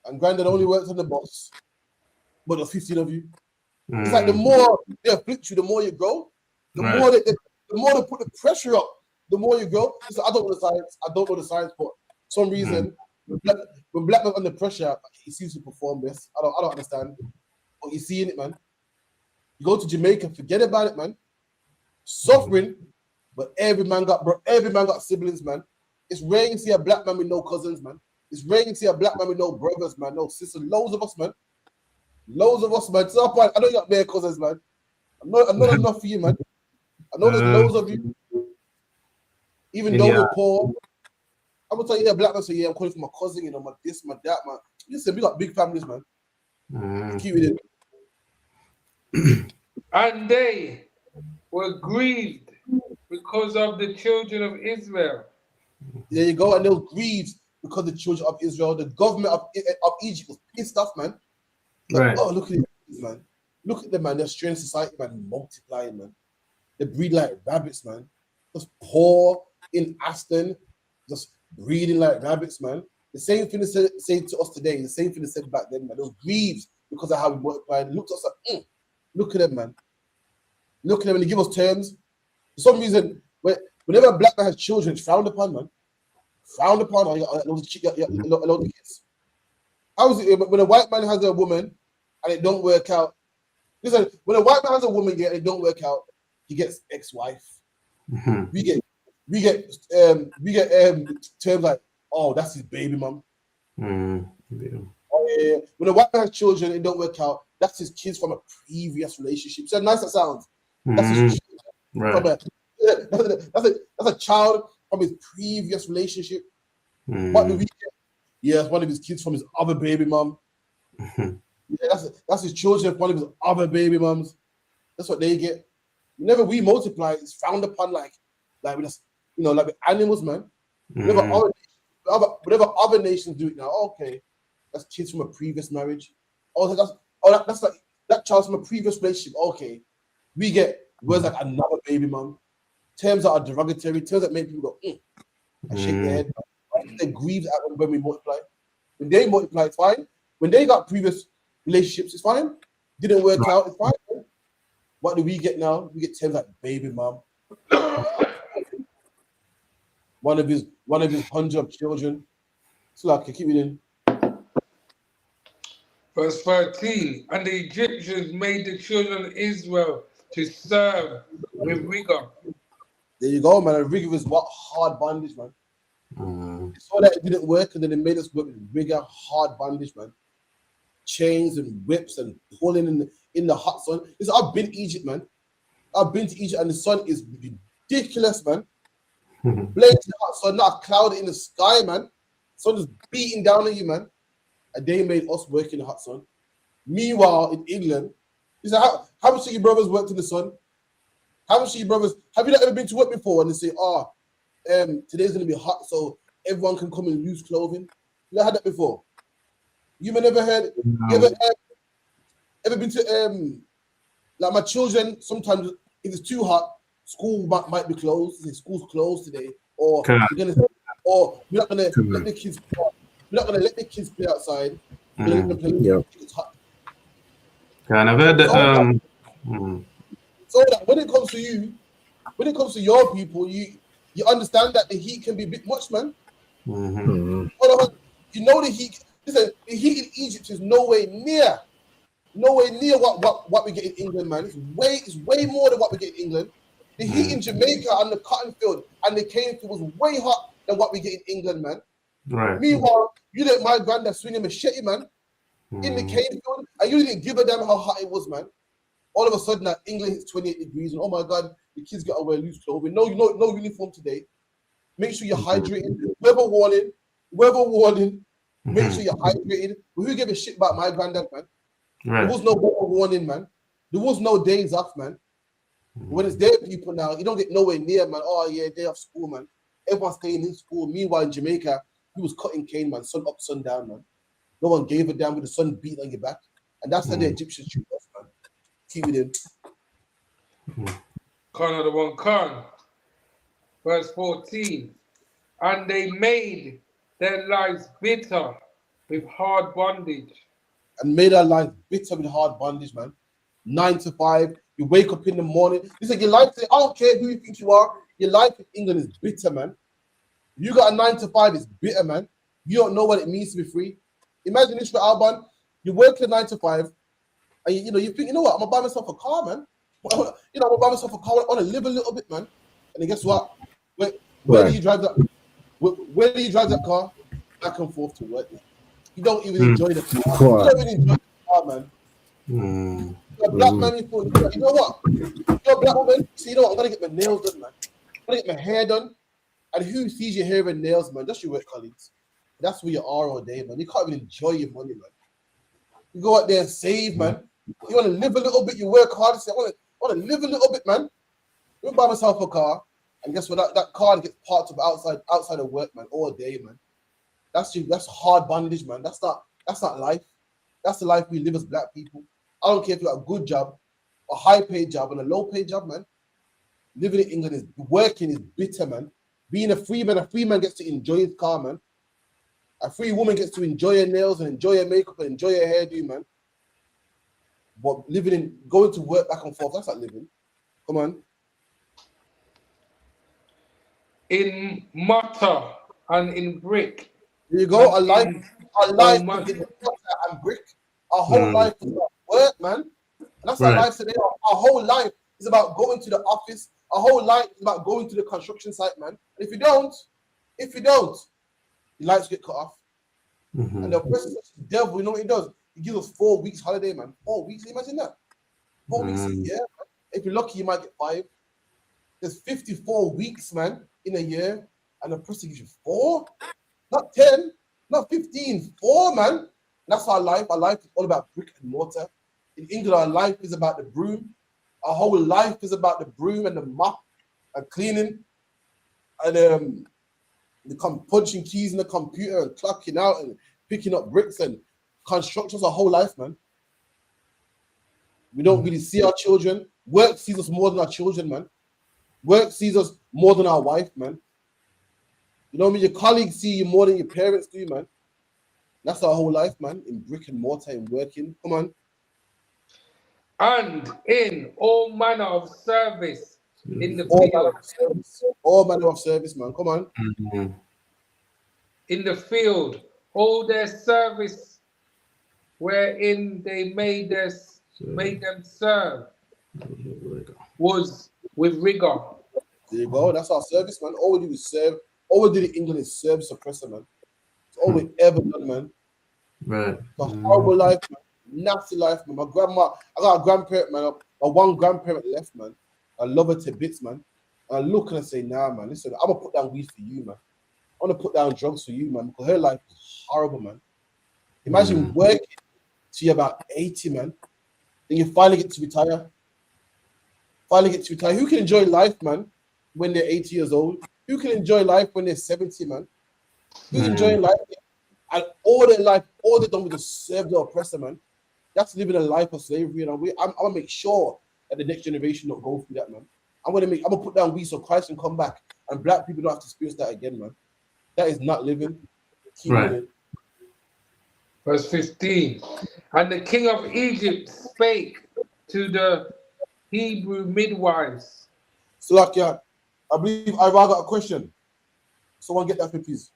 and Granddad only worked on the bus, but there's 15 of you. It's like the more they afflict you, the more you grow. The more they put the pressure up, the more you grow. So I don't know the science. But for some reason, when black man's under pressure, he seems to perform best. I don't understand. But you see in it, man. You go to Jamaica, forget about it, man. Suffering, but every man got siblings, man. It's rare you see a black man with no cousins, man. It's rare you see a black man with no brothers, man, no sisters. Loads of us, man. So I know you got bare cousins, man. I know there's enough for you, man. I know there's loads of you. Even though we're poor, I'm gonna tell you, black man say, yeah, I'm calling for my cousin, you know, my this, my that, man. Listen, we got big families, man. Keep it in. And they were grieved because of the children of Israel. There you go, and they were grieved because the children of Israel, the government of Egypt was pissed off, man. Like, oh, look at it, man. Look at them, man. They're strange society, man, multiplying, man. They breed like rabbits, man. Just poor in Aston, just breeding like rabbits, man. The same thing they say to us today, the same thing they said back then, man. They was grieved because of how we multiplied. They looked at us like, look at them, man. Look at them, and they give us terms. For some reason, whenever a black man has children, it's frowned upon, man. Frowned upon. A lot of kids. How is it when a white man has a woman and it don't work out? Listen, when a white man has a woman and it don't work out, he gets ex-wife. We get terms like, oh, that's his baby mom. Oh, yeah. When a white man has children and it don't work out, that's his kids from a previous relationship. So nice that sounds. That's his that's a child from his previous relationship. What do we get? Yeah, it's one of his kids from his other baby mom. Yeah, that's his children from one of his other baby moms. That's what they get. Whenever we multiply, it's frowned upon like we just, you know, like with animals, man. Whenever other nations do it now, okay, that's kids from a previous marriage. That's like that child's from a previous relationship. Okay, we get words like another baby mom, terms that are derogatory, terms that make people go, and shake their head. They grieve at when we multiply. When they multiply, it's fine. When they got previous relationships, it's fine. Didn't work out, it's fine. What do we get now? We get terms like baby mom. one of his 100 children. It's like keep it in. Verse 13, and the Egyptians made the children of Israel to serve with rigor. There you go, man. And rigor was what? Hard bondage, man. They saw that it didn't work, and then they made us work with rigor, hard bondage, man. Chains and whips and pulling in the hot sun. Listen, I've been to Egypt, man. I've been to Egypt, and the sun is ridiculous, man. Blazing hot sun, not a cloud in the sky, man. Sun is beating down on you, man. And they made us work in the hot sun. Meanwhile, in England, you say, how much of your brothers worked in the sun? How much of your brothers, have you not ever been to work before? And they say, today's going to be hot, so everyone can come in loose clothing. You never had that before? You may never heard, you ever been to, like my children, sometimes if it's too hot, school might be closed. Say school's closed today. Or we're not going to let the kids play. We're not going to let the kids play outside. We're going to let them play. It's hot. And I've heard that. So that when it comes to you, when it comes to your people, you understand that the heat can be a bit much, man. You know the heat. Listen, the heat in Egypt is nowhere near what we get in England, man. It's way more than what we get in England. The heat in Jamaica and the cotton field and the cane field was way hot than what we get in England, man. Right. Meanwhile, you let my granddad swing a machete, man, in the cane field, and you didn't give a damn how hot it was, man. All of a sudden, that England hits 28 degrees, and oh my God, the kids got to wear loose clothing. No uniform today. Make sure you're hydrated. Weather warning. Make sure you're hydrated. But who give a shit about my granddad, man? Right. There was no weather warning, man. There was no days off, man. When it's their people now, you don't get nowhere near, man. Oh yeah, day off school, man. everyone staying in school. Meanwhile, in Jamaica, he was cutting cane, man, sun up, sun down, man. No one gave a damn with the sun beat on your back. And that's how the Egyptians treat us, man. Keep it in. Khan of the one Khan. Verse 14. And they made their lives bitter with hard bondage. And made our lives bitter with hard bondage, man. 9 to 5. You wake up in the morning. Listen, your life, I don't care who you think you are. Your life in England is bitter, man. You got a 9 to 5, it's bitter, man. You don't know what it means to be free. Imagine this for Alban. You work a 9 to 5, and you think, you know what? I'm gonna buy myself a car, man. I'm gonna buy myself a car. I want to live a little bit, man. And then guess what? Where do you drive that? Where do you drive that car? Back and forth to work, man. You don't even enjoy the car. You don't even enjoy the car, man. You're a black man, you know what? You're a black woman. So you know what? I'm gonna get my nails done, man. I'm gonna get my hair done. And who sees your hair and nails, man? Just your work colleagues. That's where you are all day, man. You can't even enjoy your money, man. You go out there and save, man. You want to live a little bit, you work hard. You say, I want to live a little bit, man. You buy myself a car, and guess what? That car gets parked up outside of work, man, all day, man. That's hard bondage, man. That's not life. That's the life we live as black people. I don't care if you got a good job, a high-paid job, and a low-paid job, man. Living in England is working is bitter, man. Being a free man gets to enjoy his car, man. A free woman gets to enjoy her nails and enjoy her makeup and enjoy her hairdo, man. But going to work back and forth, that's not living. Come on. In mortar and in brick. There you go. Our life is in mortar and brick. Our whole life is about work, man. And that's our life today. Our whole life is about going to the office. Our whole life is about going to the construction site, man. And if you don't, your lights get cut off. And the person, the devil, you know what he does? He gives us 4 weeks holiday, man. 4 weeks, imagine that. 4 weeks a year, man. If you're lucky, you might get 5. There's 54 weeks, man, in a year, and the person gives you 4, not 10, not 15, 4, man. And that's our life. Our life is all about brick and mortar. In England, our life is about the broom. Our whole life is about the broom and the mop and cleaning and punching keys in the computer and clocking out and picking up bricks and constructions. Our whole life, man. We don't really see our children. Work sees us more than our children, man. Work sees us more than our wife, man. You know what I mean? Your colleagues see you more than your parents do, man. That's our whole life, man. In brick and mortar and working. Come on. And in all manner of service in the field. All manner of service, man. Come on. In the field, all their service wherein they made them serve was with rigor. There you go. That's our service, man. All we do is serve. All we do in England is serve suppressor, man. It's all we ever done, man. Right. It's a horrible life, man. Nasty life, man. My grandma, I got a grandparent, man. My one grandparent left, man. I love her to bits, man. And I look and I say, nah, man, listen, I'm gonna put down weed for you, man. I'm gonna put down drugs for you, man, because her life is horrible, man. Imagine working till you're about 80, man. Then you finally get to retire. Who can enjoy life, man, when they're 80 years old? Who can enjoy life when they're 70, man? Who's enjoying life? And all their life, all they've done was just serve the oppressor, man. That's living a life of slavery, and I'm gonna make sure that the next generation don't go through that, man. I'm gonna put down weed so Christ can come back, and black people don't have to experience that again, man. That is not living. Keep living. Verse 15. And the king of Egypt spake to the Hebrew midwives. Salakia, I believe I've got a question. Someone get that for me, please.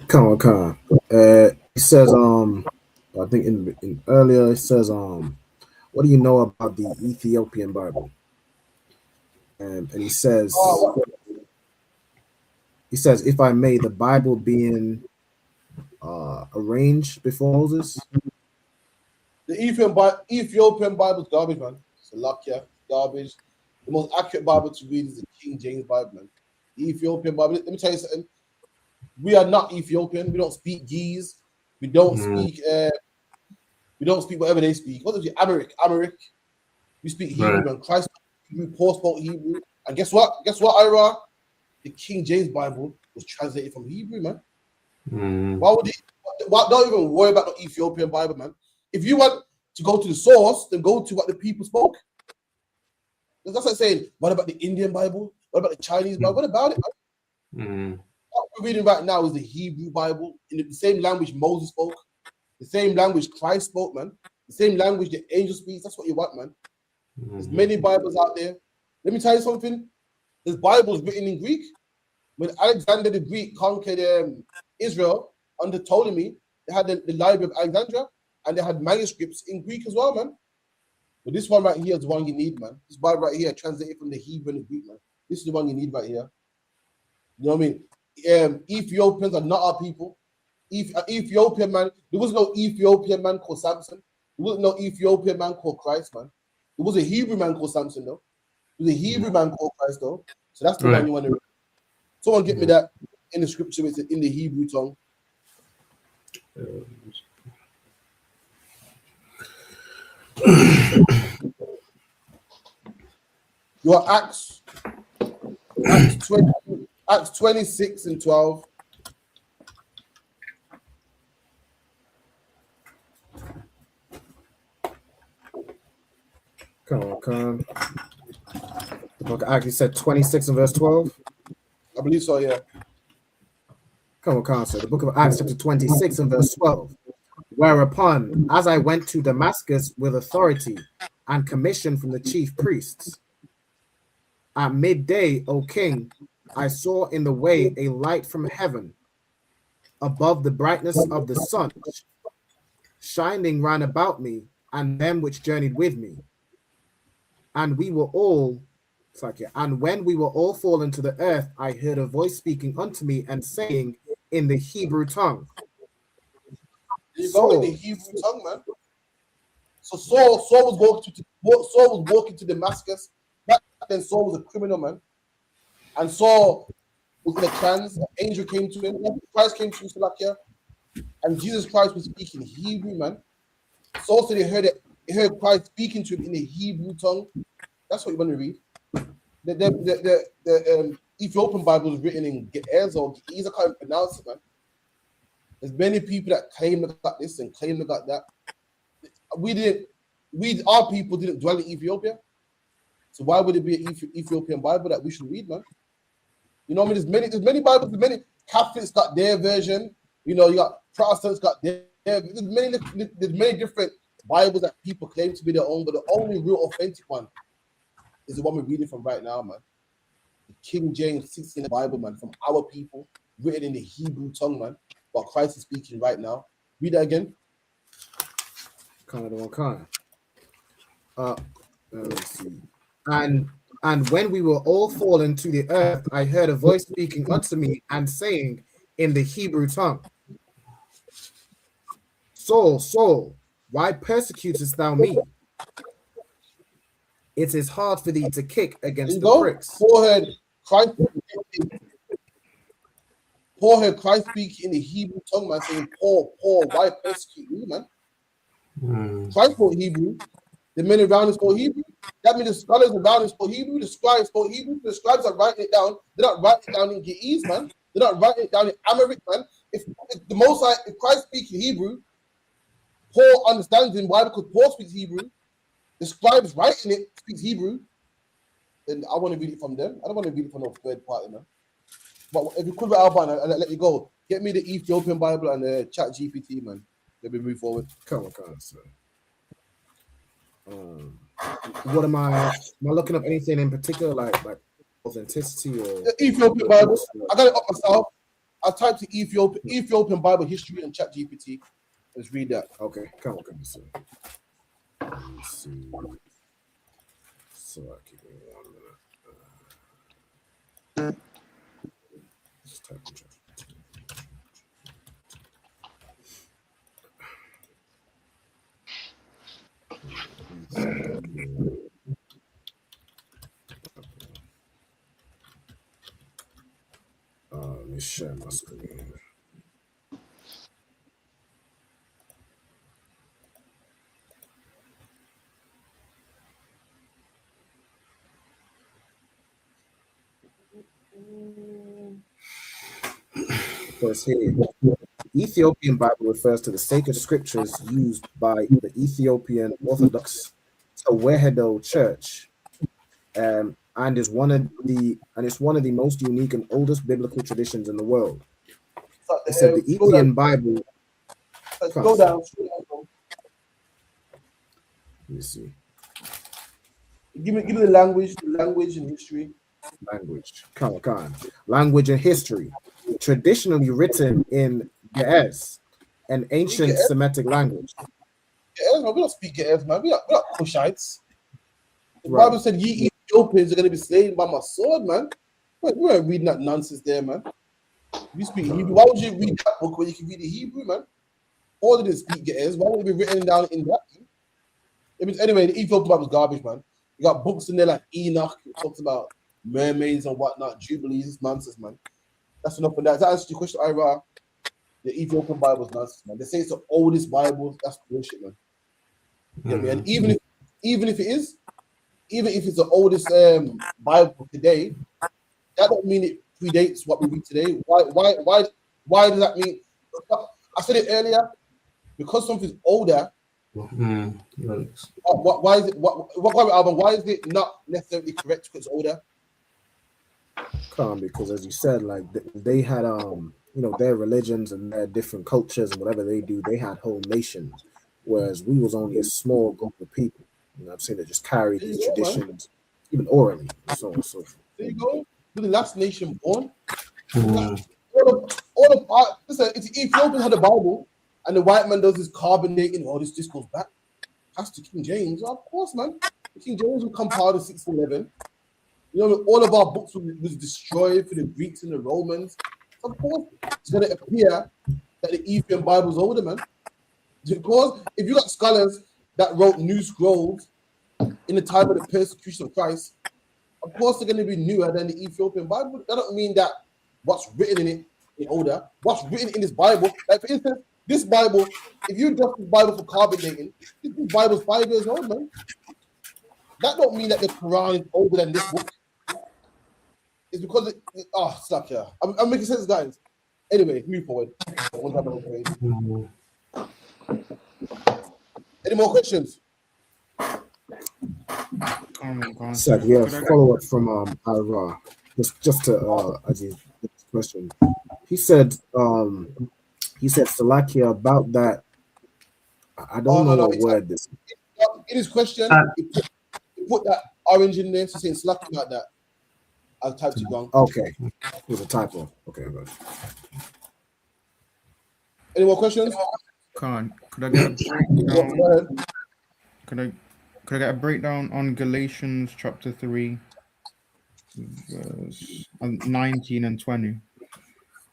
Come on. It says, I think in earlier it says, what do you know about the Ethiopian Bible? And he says, if I may, the Bible being arranged before Moses. The Ethiopian Bible is garbage, man. Salakia, garbage. The most accurate Bible to read is the King James Bible, man. The Ethiopian Bible. Let me tell you something. We are not Ethiopian. We don't speak Geese. We don't speak. We don't speak whatever they speak. What is it? Amharic. We speak Hebrew, man. Christ Hebrew, Paul spoke Hebrew, And guess what? Guess what, Ira? The King James Bible was translated from Hebrew, man. Why would he? Don't even worry about the Ethiopian Bible, man. If you want to go to the source, then go to what the people spoke. That's like saying, what about the Indian Bible? What about the Chinese Bible? What about it, man? What we're reading right now is the Hebrew Bible in the same language Moses spoke, the same language Christ spoke, man. The same language the angel speaks. That's what you want, man. There's many Bibles out there. Let me tell you something. There's Bibles written in Greek. When Alexander the Greek conquered Israel under Ptolemy, they had the Library of Alexandria, and they had manuscripts in Greek as well, man. But this one right here is the one you need, man. This Bible right here, translated from the Hebrew and the Greek, man. This is the one you need right here. You know what I mean? Ethiopians are not our people. Ethiopian man, there was no Ethiopian man called Samson. There wasn't no Ethiopian man called Christ, man. There was a Hebrew man called Samson, though. There was a Hebrew man called Christ, though. So that's the one you want to read. Someone get me that in the scripture, it's in the Hebrew tongue. Your Acts 26 and 12. Come on. The book of Acts, you said 26 and verse 12? I believe so, yeah. Come on, sir. The book of Acts, chapter 26 and verse 12. Whereupon, as I went to Damascus with authority and commission from the chief priests, at midday, O king, I saw in the way a light from heaven, above the brightness of the sun, shining round about me and them which journeyed with me. And we were all, and when we were all fallen to the earth, I heard a voice speaking unto me and saying in the Hebrew tongue. There you go, in the Hebrew tongue, man. So Saul was walking to Damascus. Back then, Saul was a criminal, man. And Saul was in a trance. An angel came to him. Christ came to him, Salakia, and Jesus Christ was speaking Hebrew, man. Saul said he heard Christ speaking to him in the Hebrew tongue. That's what you want to read. The Ethiopian Bible is written in Ge'ez or Ge'ez. I can't pronounce it, man. There's many people that claim they got this and claim they got that. Our people didn't dwell in Ethiopia. So why would it be an Ethiopian Bible that we should read, man? You know what I mean? There's many Bibles, many Catholics got their version. You know, you got Protestants got their. There's many different Bibles that people claim to be their own, but the only real authentic one is the one we're reading from right now, man. The King James 16 Bible, man, from our people, written in the Hebrew tongue, man. What Christ is speaking right now. Read that again. Let's see. And when we were all fallen to the earth, I heard a voice speaking unto me and saying in the Hebrew tongue, Saul, Saul, why persecutest thou me? It is hard for thee to kick against the pricks. Paul heard Christ speak in the Hebrew tongue, man, saying, Paul, why persecute me, man? Christ spoke Hebrew. The men around him spoke Hebrew. That means the scholars around him spoke Hebrew. The scribes spoke Hebrew. The scribes are writing it down. They're not writing it down in Ge'ez, man. They're not writing it down in Amharic, man. If Christ speaks in Hebrew, Paul understands him. Why? Because Paul speaks Hebrew. The scribes writing it speaks Hebrew. Then I want to read it from them. I don't want to read it from no third party, man. But if you could, Alban, I'll let you go. Get me the Ethiopian Bible and the Chat GPT, man. Let me move forward. Come on, sir. What am I looking up anything in particular, like authenticity or the Ethiopian Bible? I got it up myself. I typed the Ethiopian Bible history and Chat GPT. Let's read that. Okay, come on, sir. Let's see. So I keep it 1 minute. Just type in Chat. Let me share my screen. Because here, the Ethiopian Bible refers to the sacred scriptures used by the Ethiopian Orthodox Tewahedo Church, and it's one of the most unique and oldest biblical traditions in the world. It said the Ethiopian Bible. Slow down. Let me see. Give me the language and history. Language. Come on. Language and history. Traditionally written in Ge'ez, an ancient Semitic language. Ge'ez, man. We don't speak Ge'ez, man. We are Cushites. The Right. Bible said, ye Ethiopians are going to be slain by my sword, man. We weren't reading that nonsense there, man. We speak Hebrew. Why would you read that book when you can read the Hebrew, man? All didn't speak Ge'ez. Why would it be written down in that? Anyway, the Ethiopian Bible was garbage, man. You got books in there like Enoch, it talks about mermaids and whatnot, jubilees, it's nonsense, man. That's enough for that. To answer your question, Ira, the Ethiopian Bible is nonsense, man. They say it's the oldest Bible. That's bullshit, man. You get me? And even if it's the oldest Bible today, that don't mean it predates what we read today. Why does that mean? I said it earlier. Because something's older. Why is it? Why is it not necessarily correct because it's older? Because as you said, like they had their religions and their different cultures and whatever they do, they had whole nations, whereas we was only a small group of people. You know what I'm saying? That just carried these traditions, even orally, and so on and so forth. There you go. We're the last nation born. Mm. Listen, it's Ethiopians had the Bible, and the white man does this carbonating. Oh, this goes back past to King James. Of course, man. King James will compile to 611. You know, all of our books was destroyed for the Greeks and the Romans. Of course, it's going to appear that the Ethiopian Bible is older, man. Because if you got scholars that wrote new scrolls in the time of the persecution of Christ, of course they're going to be newer than the Ethiopian Bible. That don't mean that what's written in it is older. What's written in this Bible, like for instance, this Bible, if you adjust the Bible for carbon dating, this Bible's 5 years old, man. That don't mean that the Quran is older than this book. It's because stop here. I'm making sense, guys. Anyway, move forward. Any more questions? So yeah, follow up from Ira. Just to Aziz, question. He said Salakia about that. I don't know what word this. In his question, he put that orange in there, so saying Salakia about that. I'll type it wrong. Okay, it was a typo. Okay, I got it. Any more questions? Could I get a breakdown? Could I get a breakdown on Galatians chapter 3, verse 19 and 20?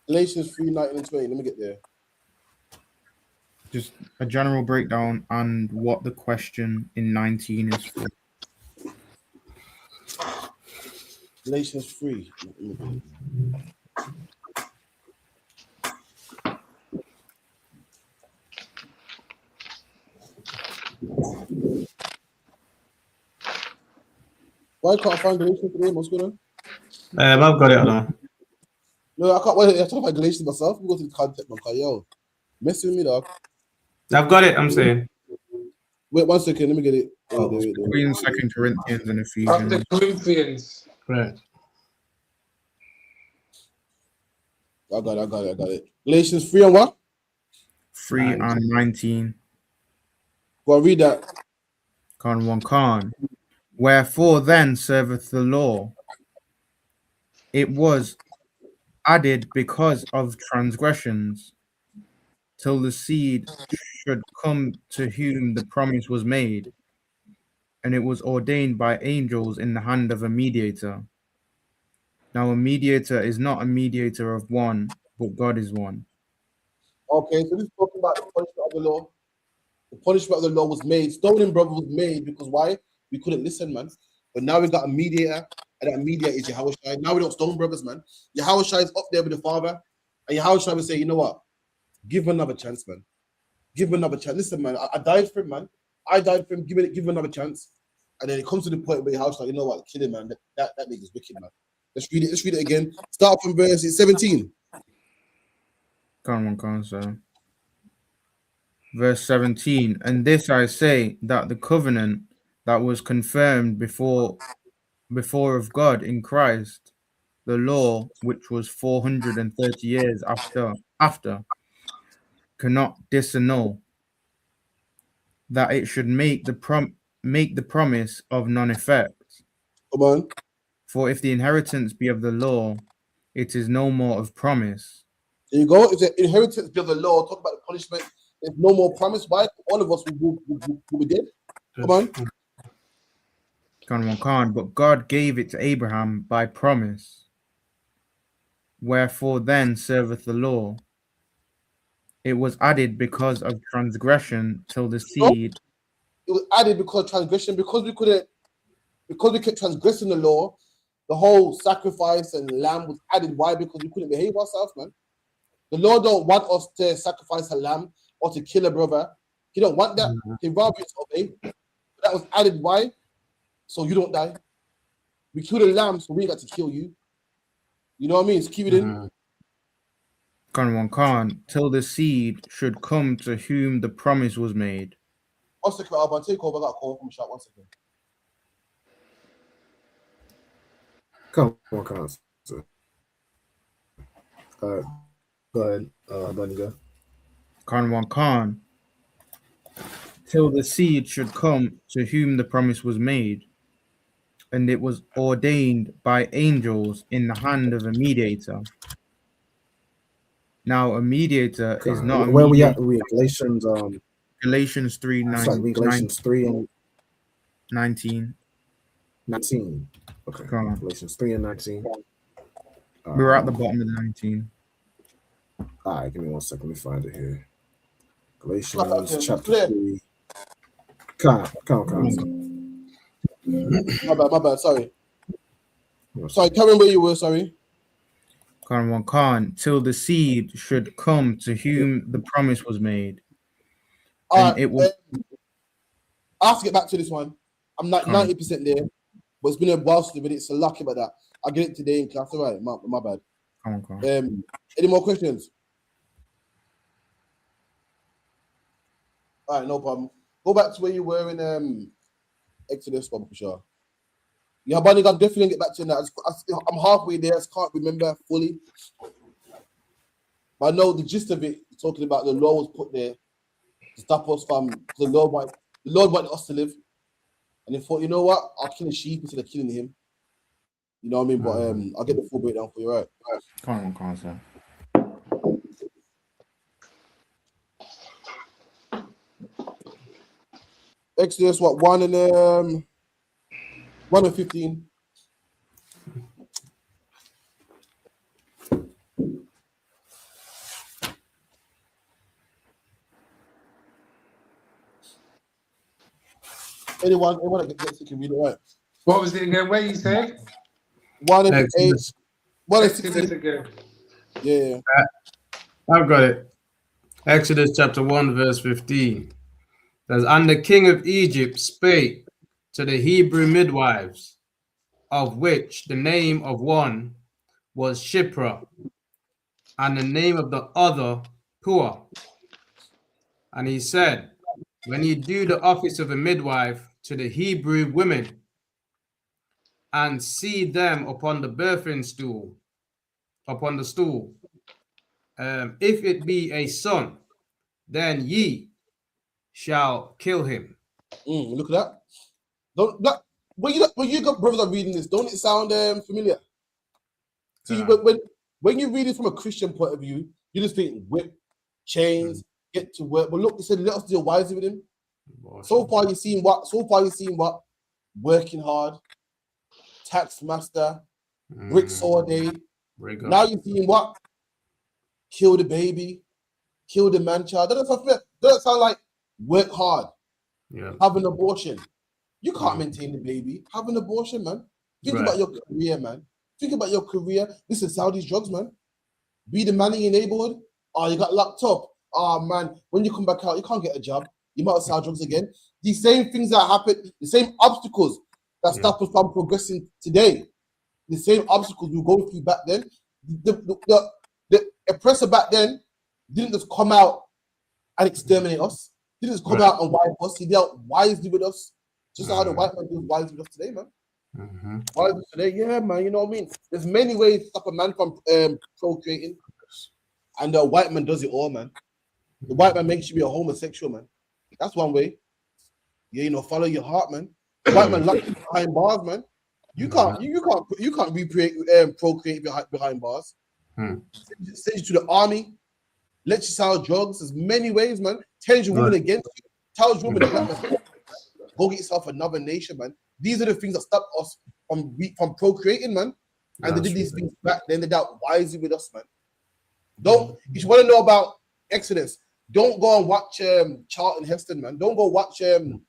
Galatians 3, 19 and 20. Let me get there. Just a general breakdown and what the question in 19 is for. Galatians 3. Why can't I find Galatians today? What's going on? I've got it now. No, I can't. Wait, I'm trying to find Galatians myself. We go to the content, man. Yo, messing with me, dog. I've got it. I'm saying. Wait 1 second. Let me get it. Between 2 Corinthians and After Ephesians. Corinthians. Right. I got it. Galatians 3 and what? 3 and 19. Go on, read that. Khan. Wherefore then serveth the law? It was added because of transgressions, till the seed should come to whom the promise was made, and it was ordained by angels in the hand of a mediator. Now a mediator is not a mediator of one, but God is one. Okay, so this is talking about the punishment of the law. The punishment of the law was made. Stoning brother was made because why? We couldn't listen, man. But now we got a mediator, and that mediator is Yahushua. Now we don't stone brothers, man. Yahushua is up there with the Father, and Yahushua will say, you know what? Give him another chance, man. Give him another chance. Listen, man, I died for him, man. I died for him. Give him another chance. And then it comes to the point where Yahushua, you know what? Kill him, man. That nigga's wicked, man. Let's read it. Let's read it again. Start from verse 17. Come on, sir. Verse 17. And this I say, that the covenant that was confirmed before of God in Christ, the law, which was 430 years after, cannot disannul, that it should make the promise of none effect. Come on. For if the inheritance be of the law, it is no more of promise. There you go. If the inheritance be of the law, talk about the punishment. There's no more promise. Why? All of us will be dead. Come on. But God gave it to Abraham by promise. Wherefore then serveth the law? It was added because of transgression till the seed. It was added because of transgression, because we kept transgressing the law. The whole sacrifice and lamb was added. Why? Because we couldn't behave ourselves, man. The Lord don't want us to sacrifice a lamb or to kill a brother. He don't want that. He rather us obey. That was added. Why? So you don't die. We killed a lamb, so we ain't got to kill you. You know what I mean? Just keep it in. Till the seed should come to whom the promise was made. 1 second, I'll take over. I got a call from shop. 1 second. Come on, sir. Go ahead, Bunny. Till the seed should come to whom the promise was made, and it was ordained by angels in the hand of a mediator. Now a mediator is not. Where we at? We at Galatians. Galatians 3, 9, sorry, Galatians 3 and 19. 19. Okay. Galatians 3 and 19. We're at the bottom of the 19. All right, give me 1 second. Let me find it here. Galatians chapter 3. Come on. My bad. Sorry, can't remember where you were. Sorry. Till the seed should come to whom the promise was made. It will. I have to get back to this one. I'm not 90% there, but it's been a while since it's so lucky about that. I'll get it today in class. All right, my bad. Any more questions? All right, no problem. Go back to where you were in Exodus, Bob, for sure. Yeah, Bunny, I'm definitely gonna get back to that. I'm halfway there. I just can't remember fully. But I know the gist of it. Talking about the law was put there to stop us from the Lord wanted us to live, and they thought, you know what, I'll kill a sheep instead of killing him. You know what I mean? But I'll get the full breakdown for you. All right. Come on, sir. Exodus, 1 and 15. Anyone that gets it can read it, right? What was it again? What you say? 1 and 8. 1 and Exodus 16. again. Yeah. I've got it. Exodus chapter 1, verse 15. Says, and the king of Egypt spake to the Hebrew midwives, of which the name of one was Shipra, and the name of the other Pua. And he said, when you do the office of a midwife to the Hebrew women, and see them upon the birthing stool, if it be a son, then ye shall kill him. Look at that. When you got brothers are reading this, don't it sound familiar? See, when you read it from a Christian point of view, you just think whip, chains, get to work. But look, it said, let us deal wisely with him. So far, you've seen what? Working hard, tax master, bricks all day. Now you're seeing what? Kill the baby, kill the man child. That doesn't sound like work hard, have an abortion. You can't maintain the baby. Have an abortion, man. Think about your career, man. Think about your career. This is Saudi's drugs, man. Be the man in your neighborhood. Oh, you got locked up. Oh, man. When you come back out, you can't get a job. You might sell drugs again. These same things that happen, the same obstacles that stop us from progressing today. the same obstacles we were going through back then. The oppressor back then didn't just come out and exterminate us. He didn't just come out and wipe us. He dealt wisely with us. Just how the white man deals wisely with us today, man. Wisely today, yeah, man. You know what I mean? There's many ways to stop a man from procreating, and the white man does it all, man. The white man makes you be a homosexual, man. That's one way. Yeah, you know, follow your heart, man. The white man locks you behind bars, man. You can't procreate behind bars. Send you to the army, let you sell drugs. There's many ways, man. Tells your woman against you, tells your woman go get yourself another nation, man. These are the things that stop us from procreating, man. And they did these things back then. They dealt wisely with us, man. If you want to know about Exodus, don't go and watch Charlton Heston, man. Don't go watch the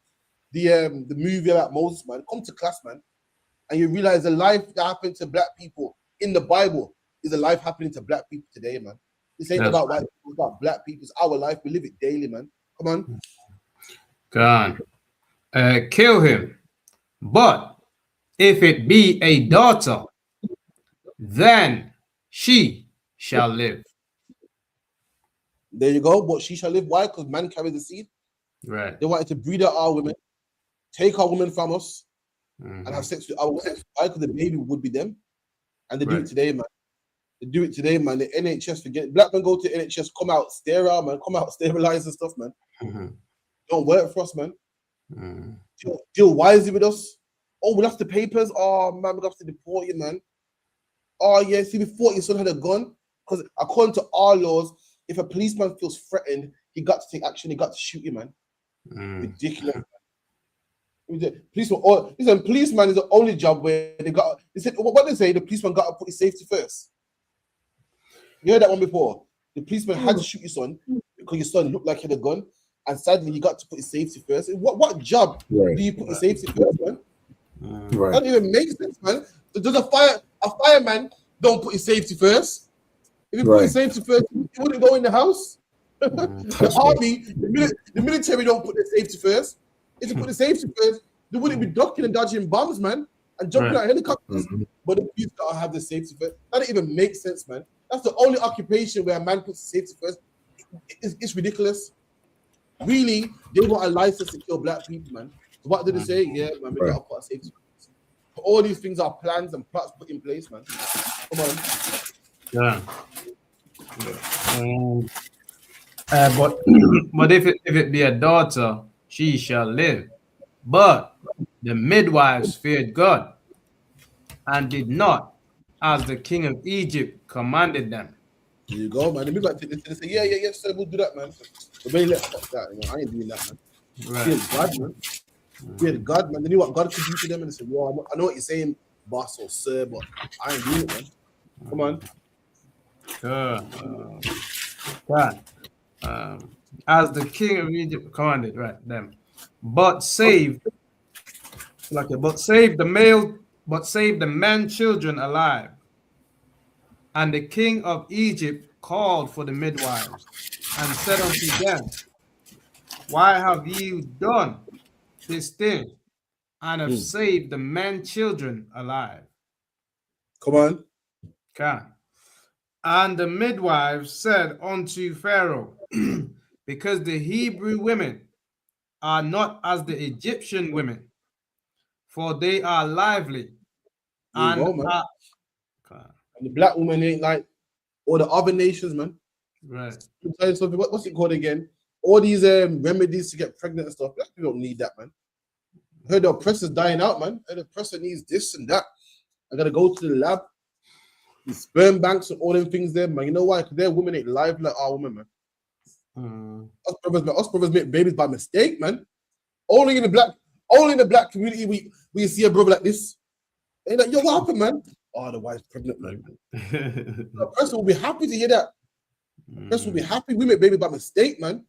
movie about Moses, man. Come to class, man, and you realize the life that happened to black people in the Bible is a life happening to black people today, man. This ain't about white people, it's about black people. It's our life. We live it daily, man. Come on. Gone. Kill him. But if it be a daughter, then she shall live. There you go. But she shall live. Why? Because man carries the seed. Right. They wanted to breed out our women, take our women from us, and have sex with our women. Why? Because the baby would be them. And they do it today, man. They do it today, man. The NHS, forget black men go to NHS, come out sterile, man. Come out sterilized and stuff, man. Don't work for us, man. Deal wisely with us. Oh, we lost the papers. Oh, man, we have to deport you, man. Oh, yeah, see, before your son had a gun, because according to our laws, if a policeman feels threatened, he got to take action. He got to shoot you, man. Ridiculous. Policeman is the only job where they said, what they say, the policeman got to put his safety first. You heard that one before? The policeman had to shoot your son because your son looked like he had a gun, and sadly, he got to put his safety first. What job do you put your safety first, man? That doesn't even make sense, man. Does a fireman don't put his safety first? If he put his safety first, he wouldn't go in the house. The army, the military don't put their safety first. If they put the safety first, they wouldn't be ducking and dodging bombs, man, and jumping out helicopters. But the police gotta have the safety first. That doesn't even make sense, man. That's the only occupation where a man puts safety first. It's ridiculous. Really, they want a license to kill black people, man. So what did they say? Yeah, man, we gotta put a safety first. All these things are plans and plots put in place, man. Come on. But if it be a daughter, she shall live. But the midwives feared God and did not as the king of Egypt commanded them. There you go, man. The midwives say, yeah, sir, we'll do that, man. But when let's fuck that, you know, I ain't doing that, man. Fear God, man. Fear God, man. They knew what God could do to them, and they said, well, I know what you're saying, boss or sir, but I ain't doing it, man. Come on. As the king of Egypt commanded, them. But save the men children alive. And the king of Egypt called for the midwives and said unto them, why have you done this thing and have saved the men children alive? Come on. And the midwives said unto Pharaoh, because the Hebrew women are not as the Egyptian women, for they are lively. And the black woman ain't like all the other nations, man. Right. I'll tell you something. What's it called again? All these remedies to get pregnant and stuff. Black people don't need that, man. I heard the oppressor's dying out, man. And the oppressor needs this and that. I gotta go to the lab. The sperm banks and all them things there, man. You know why? Because their women ain't live like our women, man. Us brothers make babies by mistake, man. Only in the black community we see a brother like this. Ain't like, yo, what happened, man? Oh, the wife's pregnant, man. The person will be happy to hear that. The person will be happy. We make baby by mistake, man.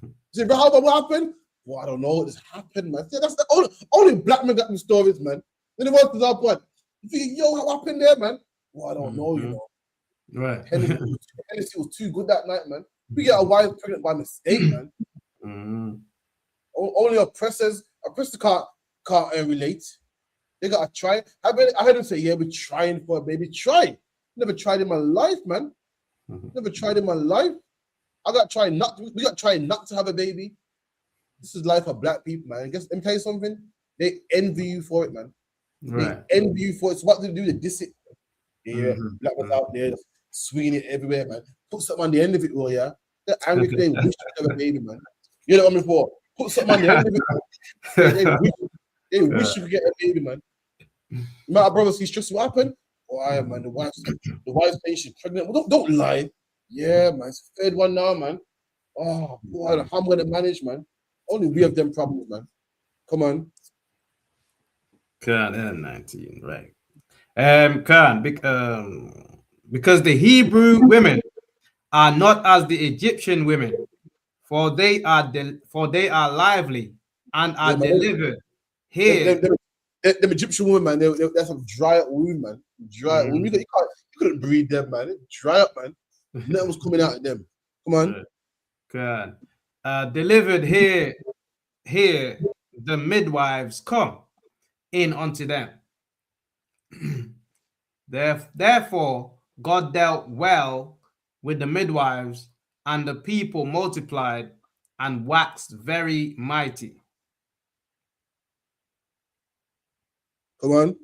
You say, bro, what happened? Well, I don't know. It just happened, man. See, that's the only black man got these stories, man. Then the ones that up, what? You think, yo, what happened there, man? Well, I don't know, you know. Right. Hennessy was too good that night, man. We get our wives pregnant by mistake, man. Only oppressors can't relate. They gotta try. I heard them say, "Yeah, we're trying for a baby." Try. Never tried in my life, man. Never tried in my life. We got to try not to have a baby. This is life of black people, man. Let me tell you something. They envy you for it, man. Right. They envy you for it. It's what they do. They diss it. Yeah, black ones out there swinging it everywhere, man. Put something on the end of it, oh yeah. They're angry because they wish to have a baby, man. You know what I mean? For put something on the end of it, man. They wish you could get a baby, man. My brother sees stress. What happened? Why, man? The wife's saying she's pregnant. Well, don't lie. Yeah, man. It's the third one now, man. Oh boy, how am I gonna manage, man? Only we have them problems, man. Come on. Khan 19, right? Khan, because the Hebrew women are not as the Egyptian women, for they are lively and are delivered here. The Egyptian woman, man, that's a dry up wound, man. Dry up wound. You couldn't breed them, man. Dry up, man. Nothing was coming out of them. Come on. Good. Delivered here the midwives come in unto them. Therefore, God dealt well with the midwives, and the people multiplied and waxed very mighty. Come on.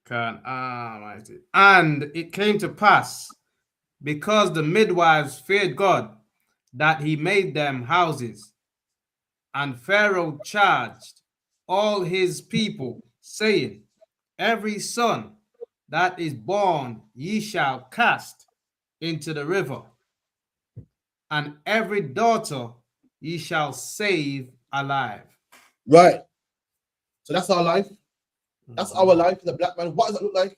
Mighty. And it came to pass, because the midwives feared God, that he made them houses. And Pharaoh charged all his people, saying, every son that is born ye shall cast into the river, and every daughter ye shall save alive. Right. So that's our life. That's our life as a black man. What does that look like?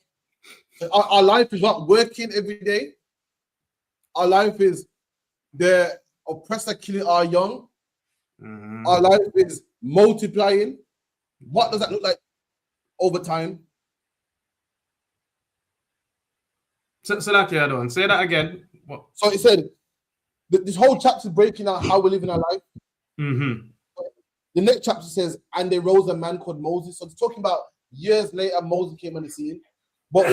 So our life is not working every day. Our life is the oppressor killing our young. Our life is multiplying. What does that look like over time? So like you don't say that again. What? So it said this whole chapter is breaking out how we live in our life. The next chapter says, and there rose a man called Moses. So it's talking about years later, Moses came on the scene. But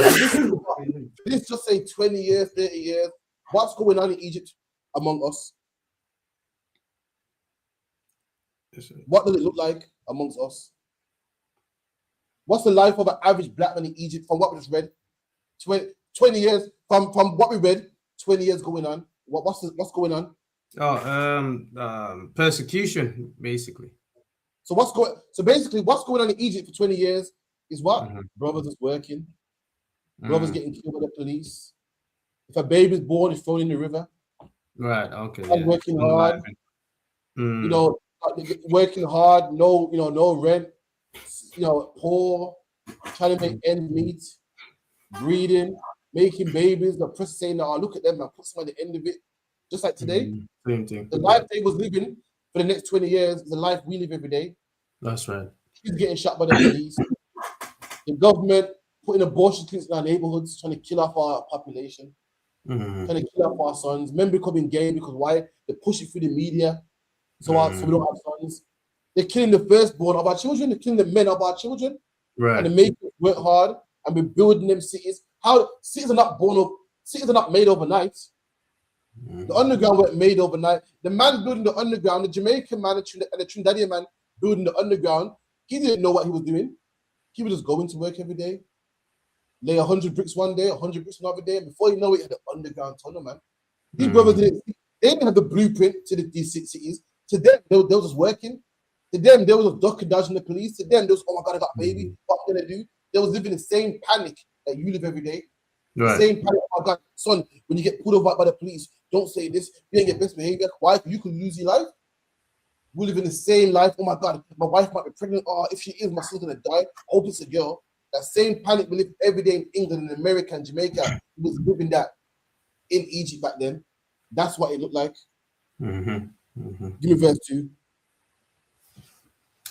this just say 20 years, 30 years. What's going on in Egypt among us? What does it look like amongst us? What's the life of an average black man in Egypt from what we just read? 20 years from what we read, 20 years going on. What's going on? Persecution, basically. So basically what's going on in Egypt for 20 years is what? Brothers is working. Brothers getting killed by the police. If a baby's born, it's thrown in the river. Right, okay. I'm working hard. You know, working hard, no rent, poor, trying to make ends meet, breeding, making babies. The press saying, "Oh, look at them, man, put some at the end of it." Just like today, same thing. The life they was living for the next 20 years is the life we live every day. That's right. Kids getting shot by the police. The government putting abortion clinics in our neighborhoods, trying to kill off our population, trying to kill off our sons. Men becoming gay because why? They push it through the media. So we don't have sons. They're killing the firstborn of our children. They're killing the men of our children. Right. And they make us work hard. And we're building them cities. How cities are not born up. Cities are not made overnight. The underground weren't made overnight. The man building the underground, the Jamaican man and the Trinidadian man building the underground, he didn't know what he was doing. He was just going to work every day, lay 100 bricks one day, 100 bricks another day, and before you know it, he had the underground tunnel, man. These brothers didn't have the blueprint to these cities. To them, they were just working. To them, they were just ducking, dodging the police. To them, they was, oh my God, I got a baby. What am I gonna do? They was living in the same panic that you live every day. Right. Same panic. Oh my God, son, when you get pulled over by the police, don't say this. You ain't get best behavior. Why? You can lose your life. We live in the same life. Oh my God, my wife might be pregnant. Oh, if she is, my son's gonna die. Hope it's a girl. That same panic we live every day in England, in America, and Jamaica. We was living that in Egypt back then. That's what it looked like. Give me verse 2.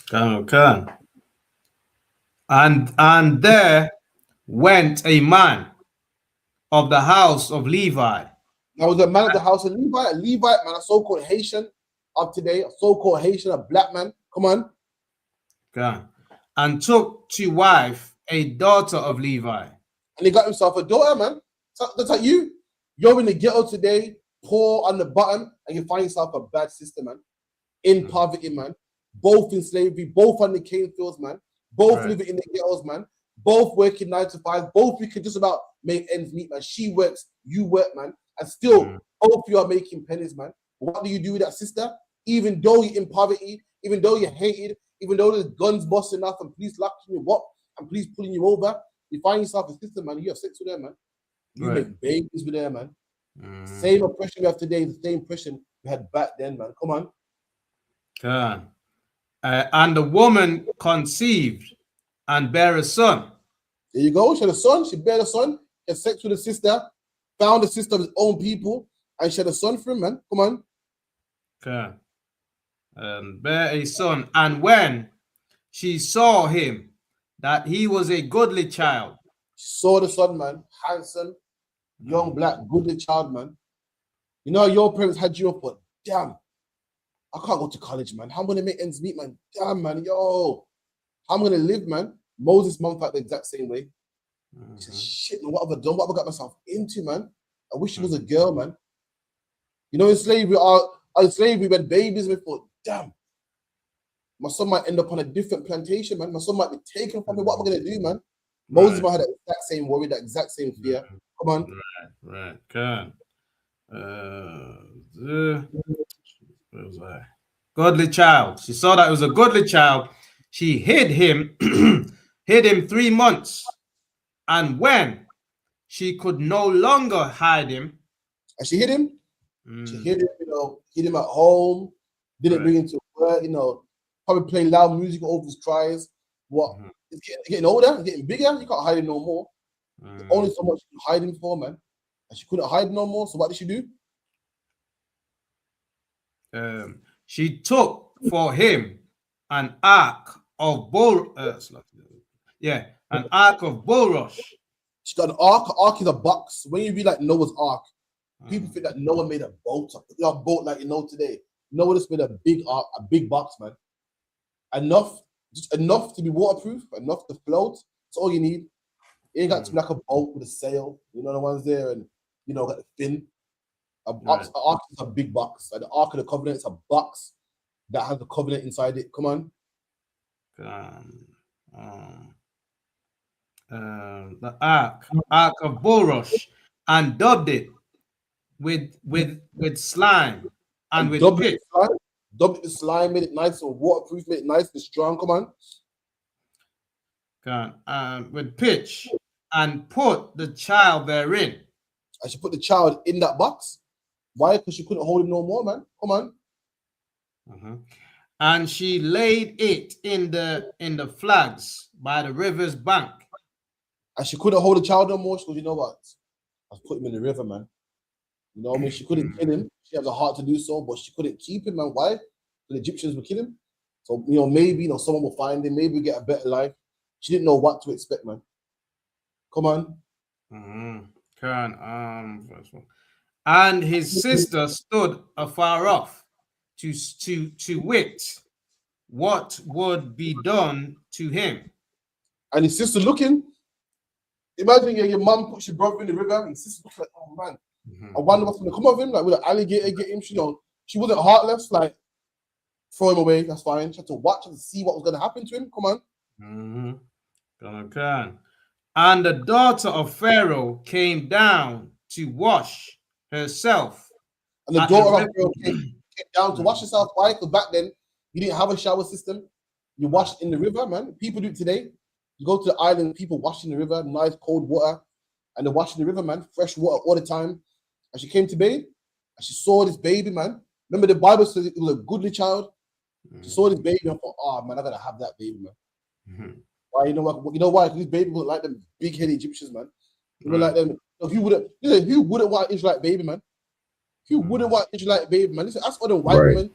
Come. And there went a man of the house of Levi. Now was a man of the house of Levi, a Levite man, a so-called Haitian of today, a so-called Haitian, a black man. Come on. And took to wife a daughter of Levi. And he got himself a daughter, man. So that's like you. You're in the ghetto today, poor on the bottom, and you find yourself a bad sister, man. In poverty, man. Both in slavery, both on the cane fields, man. Both living in the ghettos, man. Both working 9 to 5. Both we can just about make ends meet, man. She works, you work, man. And still, both you are making pennies, man. What do you do with that sister? Even though you're in poverty, even though you're hated, even though there's guns busting off and police locking you up and police pulling you over, you find yourself a sister, man. You have sex with her, man. You make babies with her, man. Same oppression we have today, the same oppression we had back then, man. Come on. And the woman conceived and bare a son. There you go. She had a son. She bare a son. She had sex with a sister. Found a sister of his own people. And she had a son for him, man. Come on. And bare a son. And when she saw him, that he was a goodly child. She saw the son, man. Handsome, young, black, goodly child, man. You know, your parents had you up, but damn, I can't go to college, man. How am I going to make ends meet, man? Damn, man. Yo, how am I going to live, man? Moses' mom felt the exact same way. She said, shit, man, what have I done? What have I got myself into, man? I wish she was a girl, man. You know, in slavery, we had babies before. Damn. My son might end up on a different plantation, man. My son might be taken from me. What am I going to do, man? Moses might have that exact same worry, that exact same fear. Come on. Right. Where was I? Godly child. She saw that it was a godly child. She hid him, hid him 3 months. And when she could no longer hide him. And she hid him? She hid him, you know, hid him at home, didn't bring him to work, you know, probably playing loud music over his cries. What? It's getting older, getting bigger. You can't hide him no more. There's only so much you can hide him for, man. And she couldn't hide no more. So what did she do? She took for him an ark of an ark of bulrush. She got an ark. An ark is a box. When you read like Noah's ark, people think that Noah made a boat, a boat like you know today. Noah just made a big ark, a big box, man. Just enough to be waterproof, enough to float. That's all you need. You ain't got to be like a boat with a sail. You know the ones there, and you know got the fin. An ark is a big box. Like the Ark of the Covenant is a box that has the covenant inside it. Come on. The ark of bulrush, and dubbed it with slime and with pitch. Dubbed it with slime, made it nice and waterproof, made it nice and strong. Come on. With pitch, and put the child therein. And she put the child in that box. Why? Because she couldn't hold him no more, man. Come on. And she laid it in the flags by the river's bank. And she couldn't hold the child no more. She goes, you know what? I've put him in the river, man. You know what I mean? She couldn't kill him. She has a heart to do so, but she couldn't keep him, man. Why? The Egyptians would kill him. So, you know, maybe, you know, someone will find him. Maybe get a better life. She didn't know what to expect, man. Come on. And his sister stood afar off to wit what would be done to him. And his sister looking. Imagine your mom puts your brother in the river, and his sister looks like, oh man, I wonder what's gonna come of him. Like, will an alligator get him? She wasn't heartless, like throw him away, that's fine. She had to watch and see what was gonna happen to him. Come on. And the daughter of Pharaoh came down to wash herself. And the daughter of Pharaoh came down to wash herself. Why? Because back then you didn't have a shower system. You washed in the river, man. People do it today. You go to the island, people wash in the river, nice cold water, and they wash in the river, man. Fresh water all the time. And she came to bathe, and she saw this baby, man. Remember the Bible says it was a goodly child. She saw this baby and thought, oh man, I gotta have that baby, man. Why? You know what? You know why? Because this baby was like them big-headed Egyptians, man. They were like them. Who wouldn't want an Israelite baby, man? Who wouldn't want an Israelite baby, man? Listen, ask for the white woman.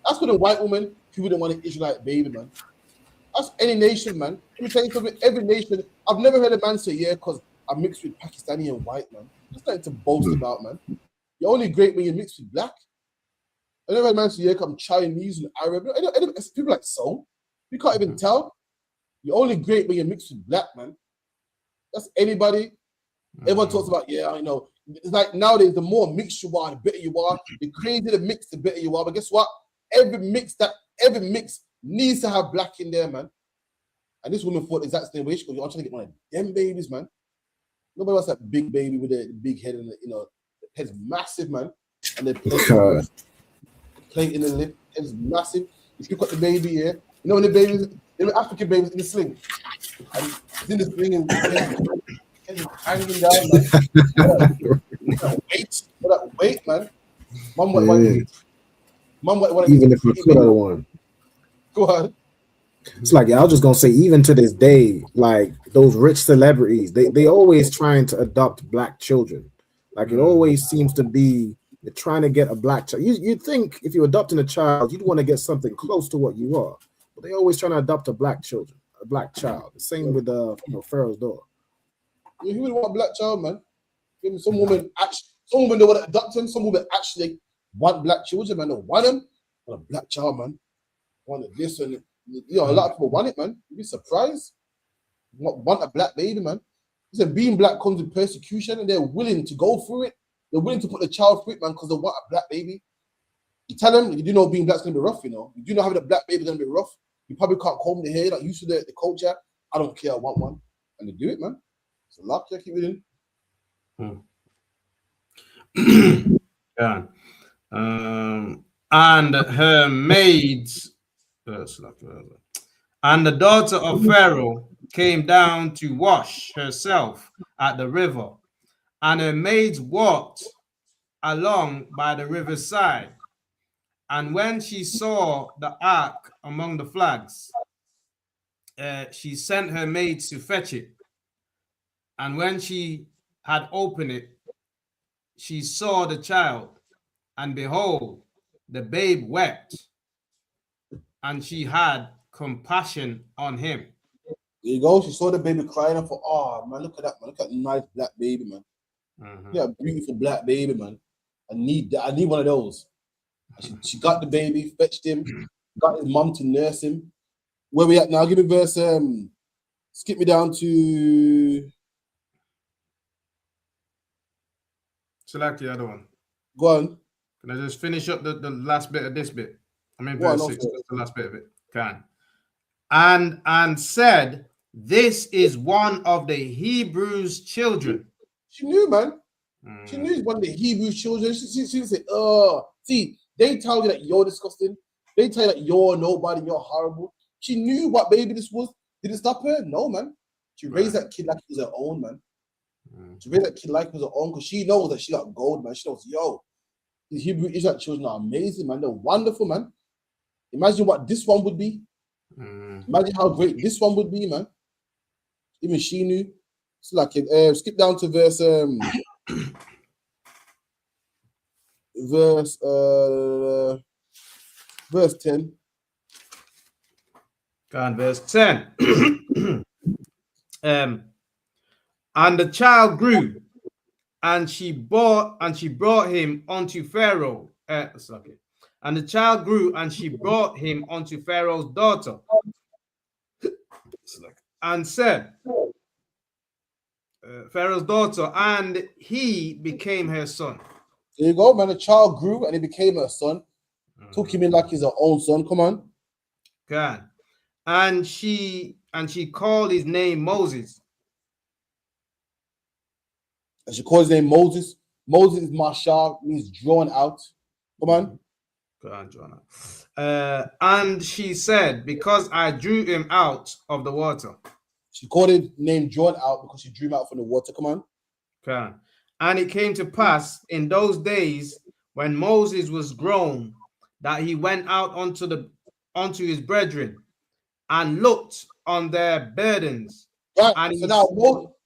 Ask for the white woman who wouldn't want an Israelite baby, man. Ask any nation, man. Let me tell you something. Every nation. I've never heard a man say, yeah, because I'm mixed with Pakistani and white, man. That's nothing to boast about, man. You're only great when you're mixed with black. I never heard a man say, yeah, I'm Chinese and Arab. People like, so? You can't even tell. You're only great when you're mixed with black, man. That's anybody. Everyone talks about, yeah, you know, it's like nowadays, the more mixed you are, the better you are. The crazier the mix, the better you are. But guess what? Every mix needs to have black in there, man. And this woman thought the exact same way. She goes, I'm trying to get one of them babies, man. Nobody wants that big baby with a big head and, you know, the head's massive, man. And the plate in the lip is massive. You pick up the baby here. You know when the babies, the African babies in the sling. And it's in the sling and it's hanging down, man. Wait, man. Mum, what even if I could have won. Go on. It's like, I was just gonna say, even to this day, like those rich celebrities, they always trying to adopt black children. Like it always seems to be they're trying to get a black child. You'd think if you're adopting a child, you'd want to get something close to what you are, but they always trying to adopt a black child. The same with Pharaoh's daughter. Yeah, who would want a black child, man? Some women don't want to adopt them. Some women actually want black children, man. They want them. Want a black child, man. Want this and a lot of people want it, man. You'd be surprised. Want a black baby, man. Listen, being black comes with persecution, and they're willing to go through it. They're willing to put the child through it, man, because they want a black baby. You tell them, you do know being black's gonna be rough, you know. You do know having a black baby gonna be rough. You probably can't comb the hair, like used to the culture. I don't care, I want one. And they do it, man. It's a lot, yeah, keep it in. Yeah. And her maids, and the daughter of Pharaoh came down to wash herself at the river, and her maids walked along by the river's side. And when she saw the ark among the flags, she sent her maids to fetch it. And when she had opened it, she saw the child, and behold, the babe wept, and she had compassion on him. There you go. She saw the baby crying and thought, oh, man, look at that, man. Look at the nice black baby, man. Yeah, beautiful black baby, man. I need that. I need one of those. She got the baby, fetched him, got his mom to nurse him. Where we at now? Give me verse. Skip me down to. Select the other one. Go on. Can I just finish up the last bit of this bit? I mean, verse 6, just the last bit of it. Can. And said, this is one of the Hebrews' children. She knew, man. She knew one of the Hebrew children. She didn't say, see, they tell you that you're disgusting. They tell you that you're nobody, you're horrible. She knew what baby this was. Did it stop her? No, man. She raised that kid like it was her own, man. She raised that kid like it was her own because she knows that she got gold, man. She knows, yo, these Hebrew Israelite children are amazing, man. They're wonderful, man. Imagine what this one would be. Imagine how great this one would be, man. Even she knew. It's like skip down to verse verse 10. Go on, verse 10. And the child grew, and she brought him unto Pharaoh. And the child grew, and she brought him unto Pharaoh's daughter, and said, Pharaoh's daughter, and he became her son. There you go, man. The child grew, and he became her son. Took him in like he's her own son. Come on. God. And she called his name Moses. And she called his name Moses. Moses is Mashal, means drawn out. Come on. Go on, drawn out. And she said, because I drew him out of the water. She called his name drawn out because she drew him out from the water. Come on. Okay. And it came to pass in those days when Moses was grown that he went out unto his brethren and looked on their burdens. Right. And so now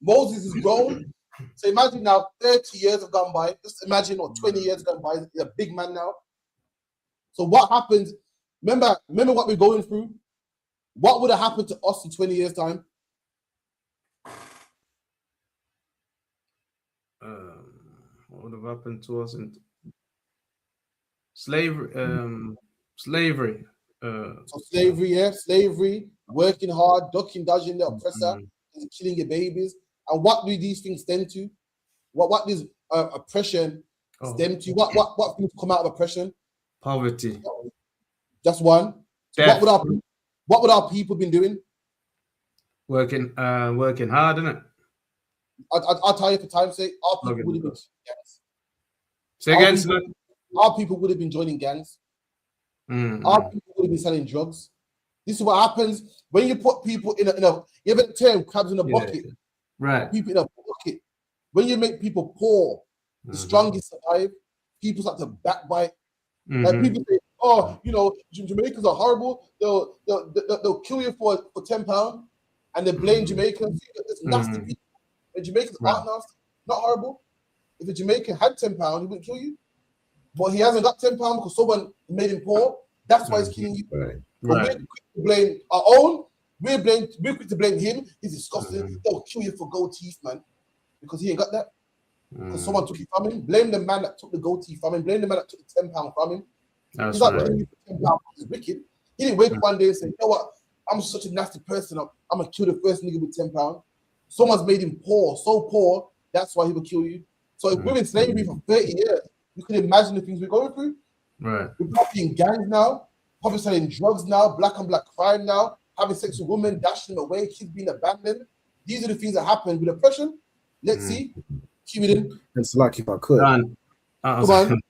Moses is grown. So imagine now 30 years have gone by. Just imagine 20 years have gone by. He's a big man now. So what happens? Remember what we're going through? What would have happened to us in 20 years' time? What would have happened to us in slavery? Slavery. So slavery, working hard, ducking, dodging the oppressor, and killing your babies. And what do these things stem to? What does oppression stem to? What things come out of oppression? Poverty. Just one. So Death. what would our people been doing? Working hard, isn't it? I'll tell you for time's sake, our people would have been gangs. Say again, our people would have been joining gangs. Our people would have been selling drugs. This is what happens when you put people in a you ever turn crabs in a bucket? Right. People in a bucket. When you make people poor, the strongest survive. People start to backbite. Like people say, oh, you know, Jamaicans are horrible. They'll kill you for £10 and they blame Jamaicans. It's nasty people. And Jamaicans aren't nasty, not horrible. If a Jamaican had £10, he wouldn't kill you. But he hasn't got £10 because someone made him poor. That's why he's killing you. Right. We're quick to blame our own. We're quick to blame him. He's disgusting. They'll kill you for gold teeth, man. Because he ain't got that. Because someone took it from him. Blame the man that took the gold teeth from him. Blame the man that took the £10 from him. He's not killing you for £10. He's wicked. He didn't wake up one day and say, you know what? I'm such a nasty person. I'm going to kill the first nigga with £10. Someone's made him poor, so poor, that's why he would kill you. So if we're in slavery for 30 years, you can imagine the things we're going through. Right. We're probably in gangs now, probably selling drugs now, black on black crime now, having sex with women, dashing them away, kids being abandoned. These are the things that happen with oppression. Let's see. Keep it in. It's like if I could. Come on.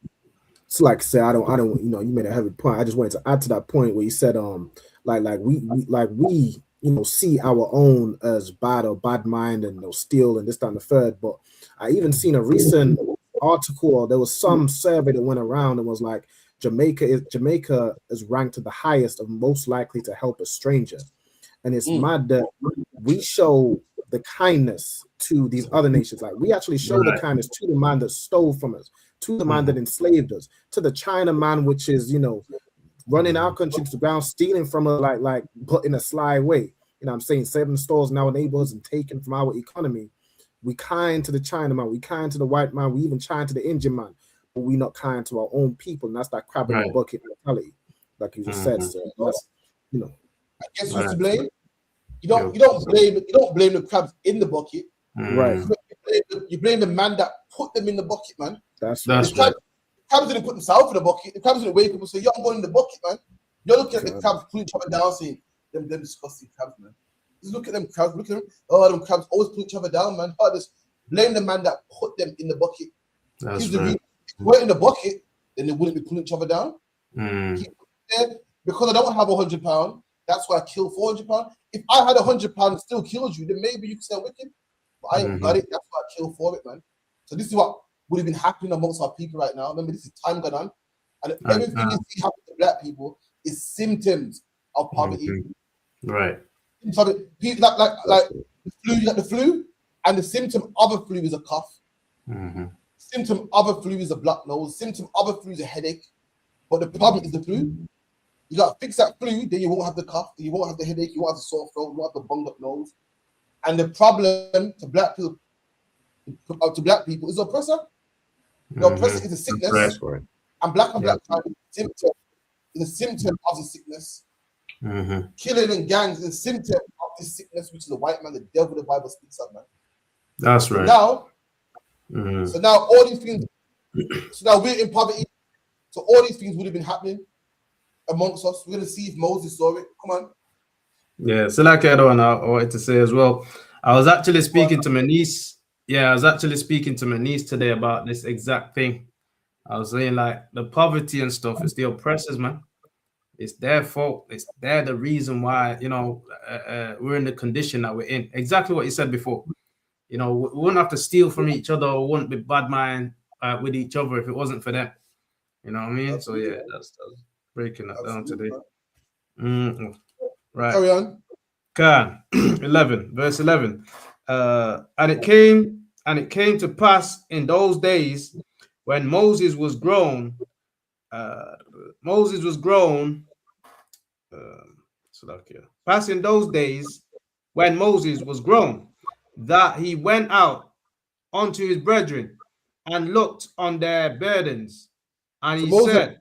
It's like say I don't you know, you made a heavy point. I just wanted to add to that point where you said like we you know, see our own as bad or bad mind and steal and this, that, and the third. But I even seen a recent article, or there was some survey that went around and was like, Jamaica is ranked the highest of most likely to help a stranger. And it's mad that we show the kindness to these other nations. Like we actually show the kindness to the man that stole from us, to the man that enslaved us, to the China man, which is, you know, running our country to the ground, stealing from us, like but in a sly way. You know what I'm saying? 7 stores in our neighborhoods and taking from our economy. We kind to the China man, we kind to the white man, we even kind to the Indian man, but we not kind to our own people. And that's that crab in the bucket mentality, like you just said. So that's, you know. I guess who's to blame? You don't blame the crabs in the bucket. Right. You blame the man that put them in the bucket, man. That's right. The crabs didn't put themselves in the bucket. The crabs didn't wake up and say, "Yo, I'm going in the bucket, man." You're looking at the crabs pulling each other down, saying, "Them disgusting crabs, man." Just look at them crabs. Look at them. Oh, them crabs always pull each other down, man. Oh, just blame the man that put them in the bucket. That's right. If they weren't in the bucket, then they wouldn't be pulling each other down. Because I don't have £100, that's why I kill £400. If I had £100 and still killed you, then maybe you could say I'm wicked. But I ain't got it. That's why I kill for it, man. So this is what would have been happening amongst our people right now. Remember, this is time gone on, and everything you see happen to black people is symptoms of poverty. Right. Like the flu, you got the flu, and the symptom of a flu is a cough. Symptom of a flu is a blocked nose. Symptom of a flu is a headache. But the problem is the flu. You got to fix that flu, then you won't have the cough, then you won't have the headache, you won't have the sore throat, you won't have the bunged up nose. And the problem to black people is the oppressor. The oppressor is a sickness, and black crime is a symptom of the sickness. Killing and gangs is a symptom of this sickness, which is the white man, the devil the Bible speaks of, man. That's right. So now all these things, so now we're in poverty. So all these things would have been happening amongst us. We're gonna see if Moses saw it. Come on. Yeah, so like I wanted to say as well. I was actually speaking to my niece. Yeah, I was actually speaking to my niece today about this exact thing. I was saying like the poverty and stuff is the oppressors, man. It's their fault. They're the reason why, you know, we're in the condition that we're in. Exactly what you said before. You know, we wouldn't have to steal from each other or wouldn't be bad mind with each other if it wasn't for them. You know what I mean? So yeah, that's breaking that down today. Right. Carry on. Can 11, verse 11. And it came to pass in those days when Moses was grown. Pass in those days when Moses was grown, that he went out unto his brethren and looked on their burdens, and he said,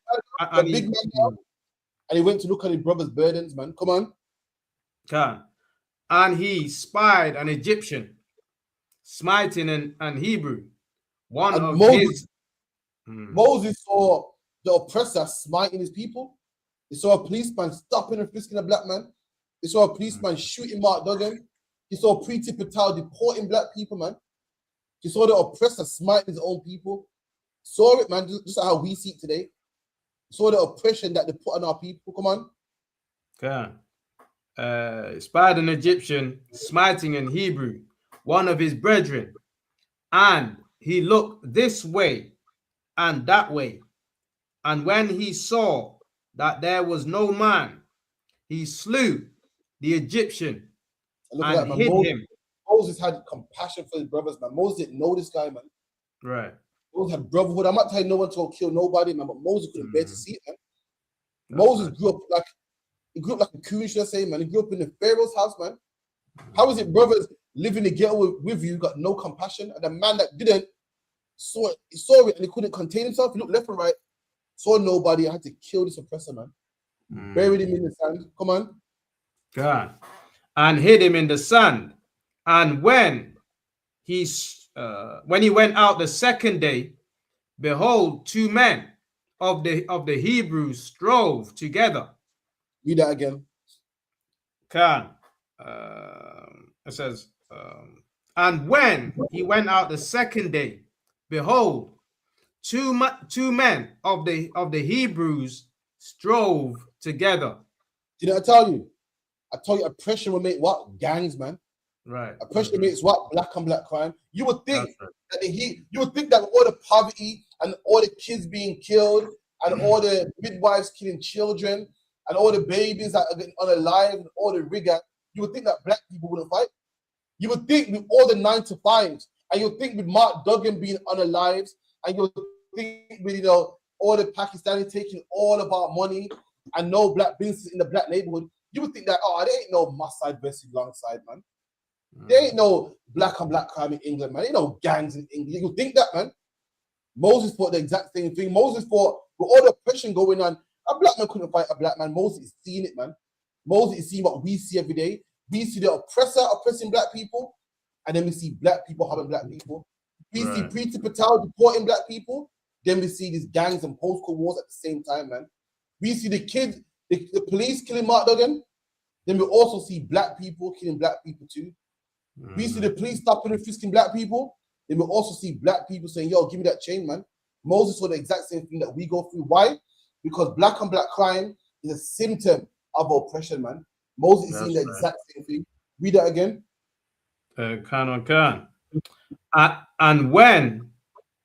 And he went to look at his brother's burdens, man. Come on. Can. And he spied an Egyptian, smiting an Hebrew, one And of Moses, his. Moses saw the oppressor smiting his people. He saw a policeman stopping and frisking a black man. He saw a policeman shooting Mark Duggan. He saw Preeti Patel deporting black people, man. He saw the oppressor smiting his own people. Saw it, man, just like how we see it today. Saw the oppression that they put on our people. Come on. Okay. Spied an Egyptian, smiting an Hebrew, one of his brethren. And he looked this way and that way. And when he saw that there was no man, he slew the Egyptian and hid him. Moses had compassion for his brothers, man. Moses didn't know this guy, man. Right. Moses had brotherhood. I'm not telling no one to kill nobody, man, but Moses couldn't bear to see it, man. Moses grew up like a coon, should I say, man. He grew up in the Pharaoh's house, man. How is it brothers living together with you, got no compassion? And the man that didn't saw it and he couldn't contain himself. He looked left and right, saw nobody. I had to kill this oppressor, man. Buried him in the sand. Come on. God. And hid him in the sand. And when he went out the second day, behold, two men of the Hebrews strove together. Read that again. It says, and when he went out the second day, behold, two men of the Hebrews strove together. Did I tell you? I told you oppression will make what? Gangs, man. Right. Oppression makes what? Black on black crime. You would think that you would think that all the poverty and all the kids being killed and all the midwives killing children and all the babies that are getting unalive and all the rigor, you would think that black people wouldn't fight. You would think with all the 9 to 5s, and you would think with Mark Duggan being unalive, and you would think with all the Pakistanis taking all of our money and no black businesses in the black neighborhood, you would think that there ain't no Maasai versus Longside, man. There ain't no black on black crime in England, man. There ain't no gangs in England. You think that, man? Moses thought the exact same thing. Moses thought with all the oppression going on, a black man couldn't fight a black man. Moses is seeing it, man. Moses is seeing what we see every day. We see the oppressor oppressing black people, and then we see black people harming black people. We see Preeti Patel deporting black people, then we see these gangs and postcode wars at the same time, man. We see the kids, the police killing Mark Duggan, then we also see black people killing black people too. We see the police stopping and frisking black people, then we also see black people saying, yo, give me that chain, man. Moses saw the exact same thing that we go through. Why? Because black on black crime is a symptom of oppression, man. Moses is seeing the exact same thing. Read that again. And when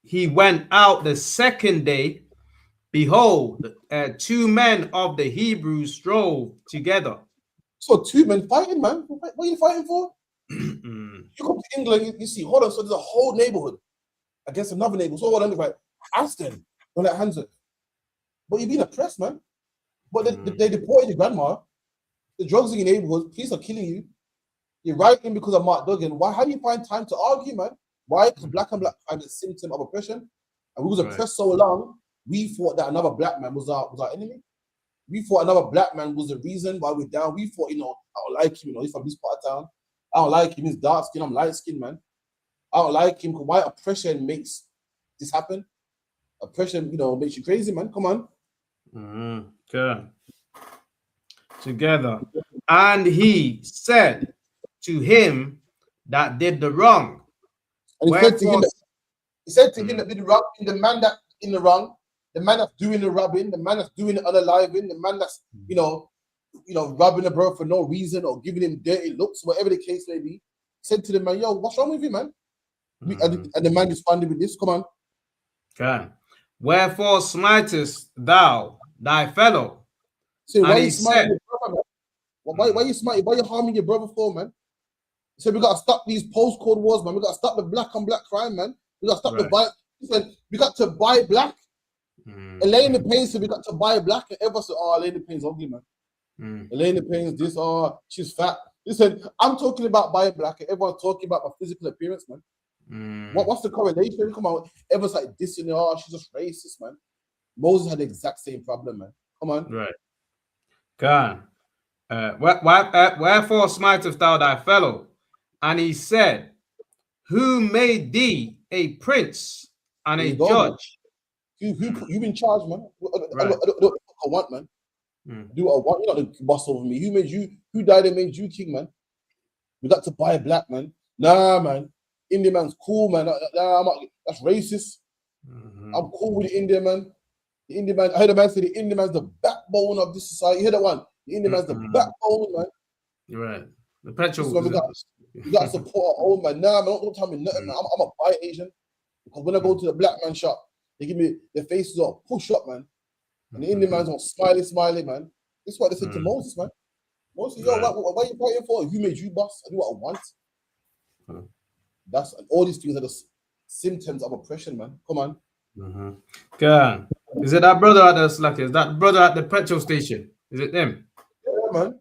he went out the second day, behold, two men of the Hebrews strove together. So two men fighting, man. What are you fighting for? You come to England, you see, hold on, so there's a whole neighborhood against another neighborhood. So hold on, right? Aston, don't let hands up. But you're being oppressed, man. But they deported your grandma. The drugs in your neighborhood, police are killing you. You're writing because of Mark Duggan. Why? How do you find time to argue, man? Why? Because black and black crime is a symptom of oppression. And we was oppressed so long, we thought that another black man was our enemy. We thought another black man was the reason why we're down. We thought, I don't like him, he's from this part of town. I don't like him, he's dark skin, I'm light skin, man. I don't like him. Why oppression makes this happen? Oppression, makes you crazy, man. Come on. Okay. Together. And he said to him that did the wrong. And he said to him that did the wrong, the man that in the wrong, the man that's doing the robbing, the man that's doing the unaliving, the man that's, robbing a bro for no reason or giving him dirty looks, whatever the case may be, said to the man, yo, what's wrong with you, man? And the man responded with this, come on. Okay. Wherefore smitest thou thy fellow? So why you smiting your brother, man? Why you smiting? Why you harming your brother for, man? So we gotta stop these postcode wars, man. We gotta stop the black on black crime, man. We gotta stop the buy. Listen, we got to buy black. Elaine the Payne said we got to buy black, and everyone said, "Oh, Elaine the Payne's ugly, man." Elaine the Payne's this, she's fat. Listen, I'm talking about buying black, and everyone's talking about my physical appearance, man. What's the correlation? Come on, everyone's like this, she's just racist, man. Moses had the exact same problem, man. Come on. Right. Gone. Wherefore smitest thou thy fellow? And he said, who made thee a prince and There a you go, man. judge? You in charge, man. Right. I do what I want, man. Do what I want. You're not the boss over me. Who made you? Who died and made you king, man? We got to buy a black man. Nah, man. Indian man's cool, man. Nah, that's racist. I'm cool with the Indian man. The Indian man. I heard a man say the Indian man's the backbone of this society. You hear that one? The Indian man's the backbone, man. Right. The petrol. We got to support our own, man. Nah, man. Don't tell me nothing, man. I'm a buy Asian because when I go to the black man shop, they give me their faces all push up, man. And the Indian man's all smiley, man. This is what they said to Moses, man. Moses, yo, what are you fighting for? Who made you boss? I do what I want. That's all these things are just symptoms of oppression, man. Come on. God. Is it that brother at the slack? Is that brother at the petrol station? Is it them? Yeah, man.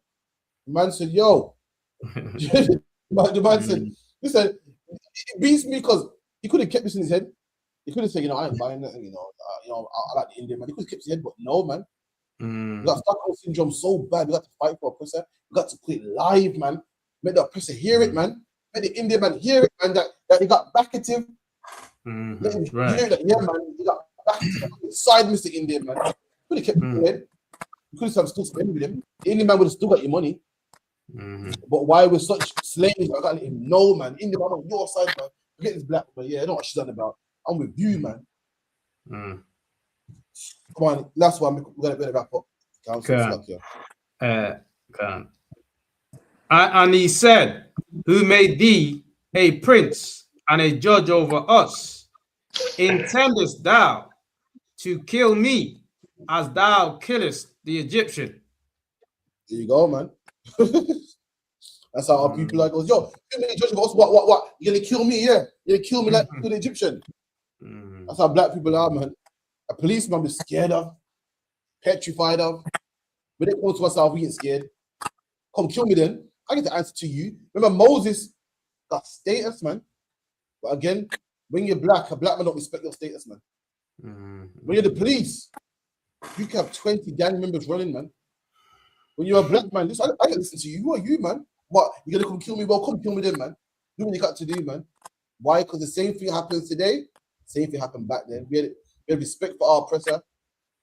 The man said, yo. The man said, listen, it beats me because he could have kept this in his head. He could have said, I ain't buying nothing, I like the Indian man. He could have kept his head, but no, man. We got Stockholm syndrome so bad. We got to fight for oppressor. We got to put it live, man. Make the oppressor hear it, man. Make the Indian man hear it, man. That he got backative. Let him hear that, yeah, man. He got backative. Side Mr. Indian man. Could have kept his head. You could have still spent with him. The Indian man would have still got your money. But why we're such slaves? I gotta let him know, man. Indian man on your side, man. Forget this black man. Yeah, I know what she's done about. I'm with you, man. Come on, that's why we're gonna wrap up. And he said, who made thee a prince and a judge over us? Intendest thou to kill me as thou killest the Egyptian? There you go, man. That's how our people like goes, yo, you made a judge over us, what? You're gonna kill me, yeah? You're gonna kill me like the Egyptian. That's how black people are, man. A policeman be scared of, petrified of. When they come to us, we ain't scared. Come kill me then. I get to answer to you. Remember, Moses got status, man. But again, when you're black, a black man don't respect your status, man. When you're the police, you can have 20 gang members running, man. When you're a black man, I can listen to you. Who are you, man? What? You're gonna come kill me? Well, come kill me then, man. Do what you got to do, man. Why? Because the same thing happens today. Same thing happened back then. We had respect for our oppressor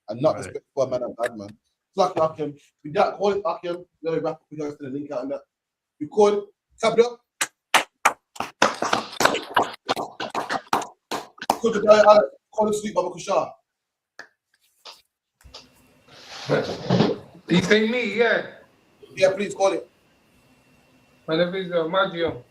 and not respect for a man of God, man. It's like Akim. With that, call it Akim. Let me wrap up. We're going to send a link out on that. We call it. Tap it up. Call the guy out. Call it Sweet Baba Kushar. You say me, yeah? Yeah, please call it. My name is Maggio.